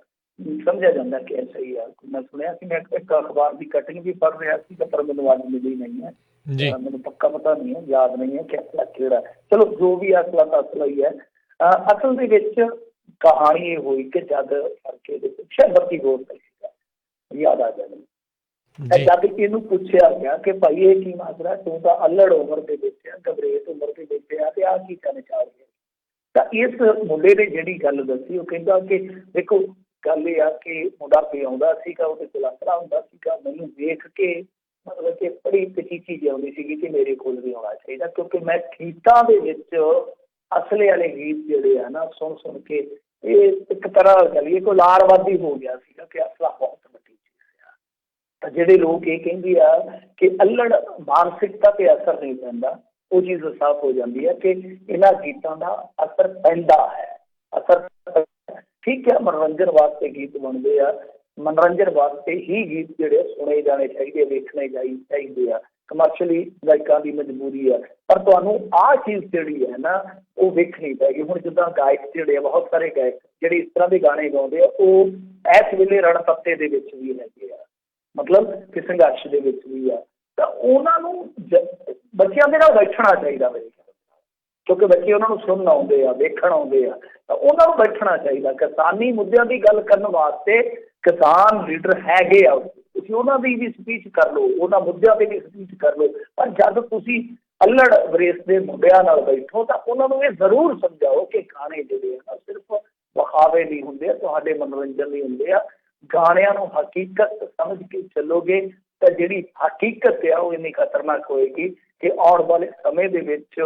समझा जाता कि ऐसा ही है। मैं सुनिया कि मैं एक अखबार की कटिंग भी पढ़ रहा थी पर मैंने आज मिली नहीं है, मैंने पक्का पता नहीं है, याद नहीं है कि असला केड़ा। चलो जो भी असला तो असला ही है। असल दे विच कहानी ये हुई कि जब फड़के शायद 32 बोर तक याद आ जाए। ਜੀ ਜਦ ਕਿ ਇਹਨੂੰ ਪੁੱਛਿਆ ਗਿਆ ਕਿ ਭਾਈ ਇਹ ਕੀ ਮਾਜਰਾ, ਤੂੰ ਤਾਂ ਅਲੜ ਉਮਰ ਦੇ ਵਿੱਚ ਆ, ਗਬਰੇਟ ਉਮਰ ਦੇ ਵਿੱਚ ਆ, ਤੇ ਆਹ ਕੀ ਕਰਨ ਚਾਹ ਰਿਹਾ। ਤਾਂ ਇਸ ਮੁੰਡੇ ਨੇ ਜਿਹੜੀ ਗੱਲ ਦੱਸੀ, ਉਹ ਕਹਿੰਦਾ ਕਿ ਦੇਖੋ ਗੱਲ ਇਹ ਆ ਕਿ ਮੁੰਡਾ ਪਿਆਉਂਦਾ ਸੀਗਾ, ਉਹਦੇ ਕੋਲ ਆਸਰਾ ਹੁੰਦਾ ਸੀਗਾ, ਮੈਨੂੰ ਵੇਖ ਕੇ ਮਤਲਬ ਕਿ ਬੜੀ ਤਚੀਚੀ ਜਿਹੀ ਆਉਂਦੀ ਸੀਗੀ ਕਿ ਮੇਰੇ ਕੋਲ ਵੀ ਆਉਣਾ ਚਾਹੀਦਾ, ਕਿਉਂਕਿ ਮੈਂ ਗੀਤਾਂ ਦੇ ਵਿੱਚ ਅਸਲੇ ਵਾਲੇ ਗੀਤ ਜਿਹੜੇ ਆ ਨਾ ਸੁਣ ਸੁਣ ਕੇ ਇਹ ਇੱਕ ਤਰ੍ਹਾਂ ਕਰੀਏ ਕੋਈ ਲਾਰਵਾਦੀ ਹੋ ਗਿਆ ਸੀਗਾ ਕਿ ਅਸਲਾ ਬਹੁਤ ਵੱਡੀ ਚੀਜ਼ ਆ। ਤਾਂ ਜਿਹੜੇ ਲੋਕ ਇਹ ਕਹਿੰਦੇ ਆ ਕਿ ਅਲੜ ਮਾਨਸਿਕਤਾ ਤੇ ਅਸਰ ਨਹੀਂ ਪੈਂਦਾ, ਉਹ ਚੀਜ਼ ਸਾਫ਼ ਹੋ ਜਾਂਦੀ ਹੈ ਕਿ ਇਹਨਾਂ ਗੀਤਾਂ ਦਾ ਅਸਰ ਪੈਂਦਾ ਹੈ। ਅਸਰ ਠੀਕ ਹੈ, ਮਨੋਰੰਜਨ ਵਾਸਤੇ ਗੀਤ ਬਣਦੇ ਆ, ਮਨੋਰੰਜਨ ਵਾਸਤੇ ਹੀ ਗੀਤ ਜਿਹੜੇ ਸੁਣੇ ਜਾਣੇ ਚਾਹੀਦੇ, ਵੇਖਣੇ ਚਾਹੀਦੇ ਆ। ਕਮਰਸ਼ਲੀ ਗਾਇਕਾਂ ਦੀ ਮਜਬੂਰੀ ਆ, ਪਰ ਤੁਹਾਨੂੰ ਆਹ ਚੀਜ਼ ਜਿਹੜੀ ਹੈ ਨਾ ਉਹ ਵੇਖਣੀ ਪਏਗੀ। ਹੁਣ ਜਿੱਦਾਂ ਗਾਇਕ ਜਿਹੜੇ ਆ, ਬਹੁਤ ਸਾਰੇ ਗਾਇਕ ਜਿਹੜੇ ਇਸ ਤਰ੍ਹਾਂ ਦੇ ਗਾਣੇ ਗਾਉਂਦੇ ਆ, ਉਹ ਇਸ ਵੇਲੇ ਰਣਪੱਤੇ ਦੇ ਵਿੱਚ ਵੀ ਹੈਗੇ ਆ, ਮਤਲਬ ਕਿ ਸੰਘਰਸ਼ ਦੇ ਵਿੱਚ ਵੀ ਆ। ਤਾਂ ਉਹਨਾਂ ਨੂੰ ਬੱਚਿਆਂ ਦੇ ਨਾਲ ਬੈਠਣਾ ਚਾਹੀਦਾ ਮੇਰੇ ਖਿਆਲ, ਕਿਉਂਕਿ ਬੱਚੇ ਉਹਨਾਂ ਨੂੰ ਸੁਣਨ ਆਉਂਦੇ ਆ, ਵੇਖਣ ਆਉਂਦੇ ਆ, ਤਾਂ ਉਹਨਾਂ ਨੂੰ ਬੈਠਣਾ ਚਾਹੀਦਾ। ਕਿਸਾਨੀ ਮੁੱਦਿਆਂ ਦੀ ਗੱਲ ਕਰਨ ਵਾਸਤੇ ਕਿਸਾਨ ਲੀਡਰ ਹੈਗੇ ਆ, ਤੁਸੀਂ ਉਹਨਾਂ ਦੀ ਵੀ ਸਪੀਚ ਕਰ ਲਓ, ਉਹਨਾਂ ਮੁੱਦਿਆਂ 'ਤੇ ਵੀ ਸਪੀਚ ਕਰ ਲਓ। ਪਰ ਜਦ ਤੁਸੀਂ ਅਲੜ ਵਰੇਸ ਦੇ ਮੁੰਡਿਆਂ ਨਾਲ ਬੈਠੋ ਤਾਂ ਉਹਨਾਂ ਨੂੰ ਇਹ ਜ਼ਰੂਰ ਸਮਝਾਓ ਕਿ ਗਾਣੇ ਜਿਹੜੇ ਆ ਨਾ ਸਿਰਫ ਵਿਖਾਵੇ ਨਹੀਂ ਹੁੰਦੇ ਆ, ਤੁਹਾਡੇ ਮਨੋਰੰਜਨ ਲਈ ਹੁੰਦੇ ਆ। ਗਾਣਿਆਂ ਨੂੰ ਹਕੀਕਤ ਸਮਝ ਕੇ ਚੱਲੋਗੇ ਤਾਂ ਜਿਹੜੀ ਹਕੀਕਤ ਆ ਉਹ ਇੰਨੀ ਖਤਰਨਾਕ ਹੋਏਗੀ ਕਿ ਆਉਣ ਵਾਲੇ ਸਮੇਂ ਦੇ ਵਿੱਚ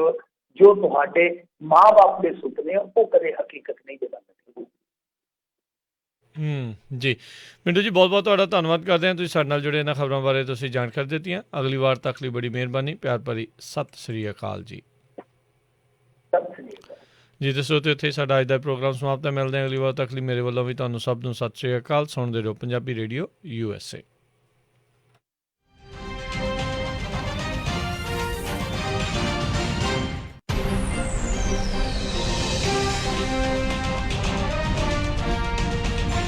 ਜੋ ਤੁਹਾਡੇ ਮਾਂ-ਬਾਪ ਦੇ ਸੁਪਨੇ ਆ ਉਹ ਕਦੇ ਹਕੀਕਤ ਨਹੀਂ ਦੇ ਸਕਦੇ। ਜੀ ਮਿੰਟੂ ਜੀ, ਬਹੁਤ ਬਹੁਤ ਤੁਹਾਡਾ ਧੰਨਵਾਦ ਕਰਦੇ ਹਾਂ, ਤੁਸੀਂ ਸਾਡੇ ਨਾਲ ਜੁੜੇ, ਇਹਨਾਂ ਖਬਰਾਂ ਬਾਰੇ ਤੁਸੀਂ ਜਾਣਕਾਰੀ ਦਿੱਤੀਆਂ। ਅਗਲੀ ਵਾਰ ਤੱਕ ਲਈ ਬੜੀ ਮਿਹਰਬਾਨੀ, ਪਿਆਰ ਭਰੀ ਸਤਿ ਸ੍ਰੀ ਅਕਾਲ ਜੀ। ਸਤਿ ਸ੍ਰੀ ਅਕਾਲ ਜੀ ਦੱਸੋ, ਤੇ ਇੱਥੇ ਸਾਡਾ ਅੱਜ ਦਾ ਪ੍ਰੋਗਰਾਮ ਸਮਾਪਤ ਹੈ। ਮਿਲਦੇ ਹਾਂ ਅਗਲੀ ਵਾਰ ਤੱਕ ਲਈ, ਮੇਰੇ ਵੱਲੋਂ ਵੀ ਤੁਹਾਨੂੰ ਸਭ ਨੂੰ ਸਤਿ ਸ੍ਰੀ ਅਕਾਲ। ਸੁਣਦੇ ਰਹੋ ਪੰਜਾਬੀ ਰੇਡੀਓ USA।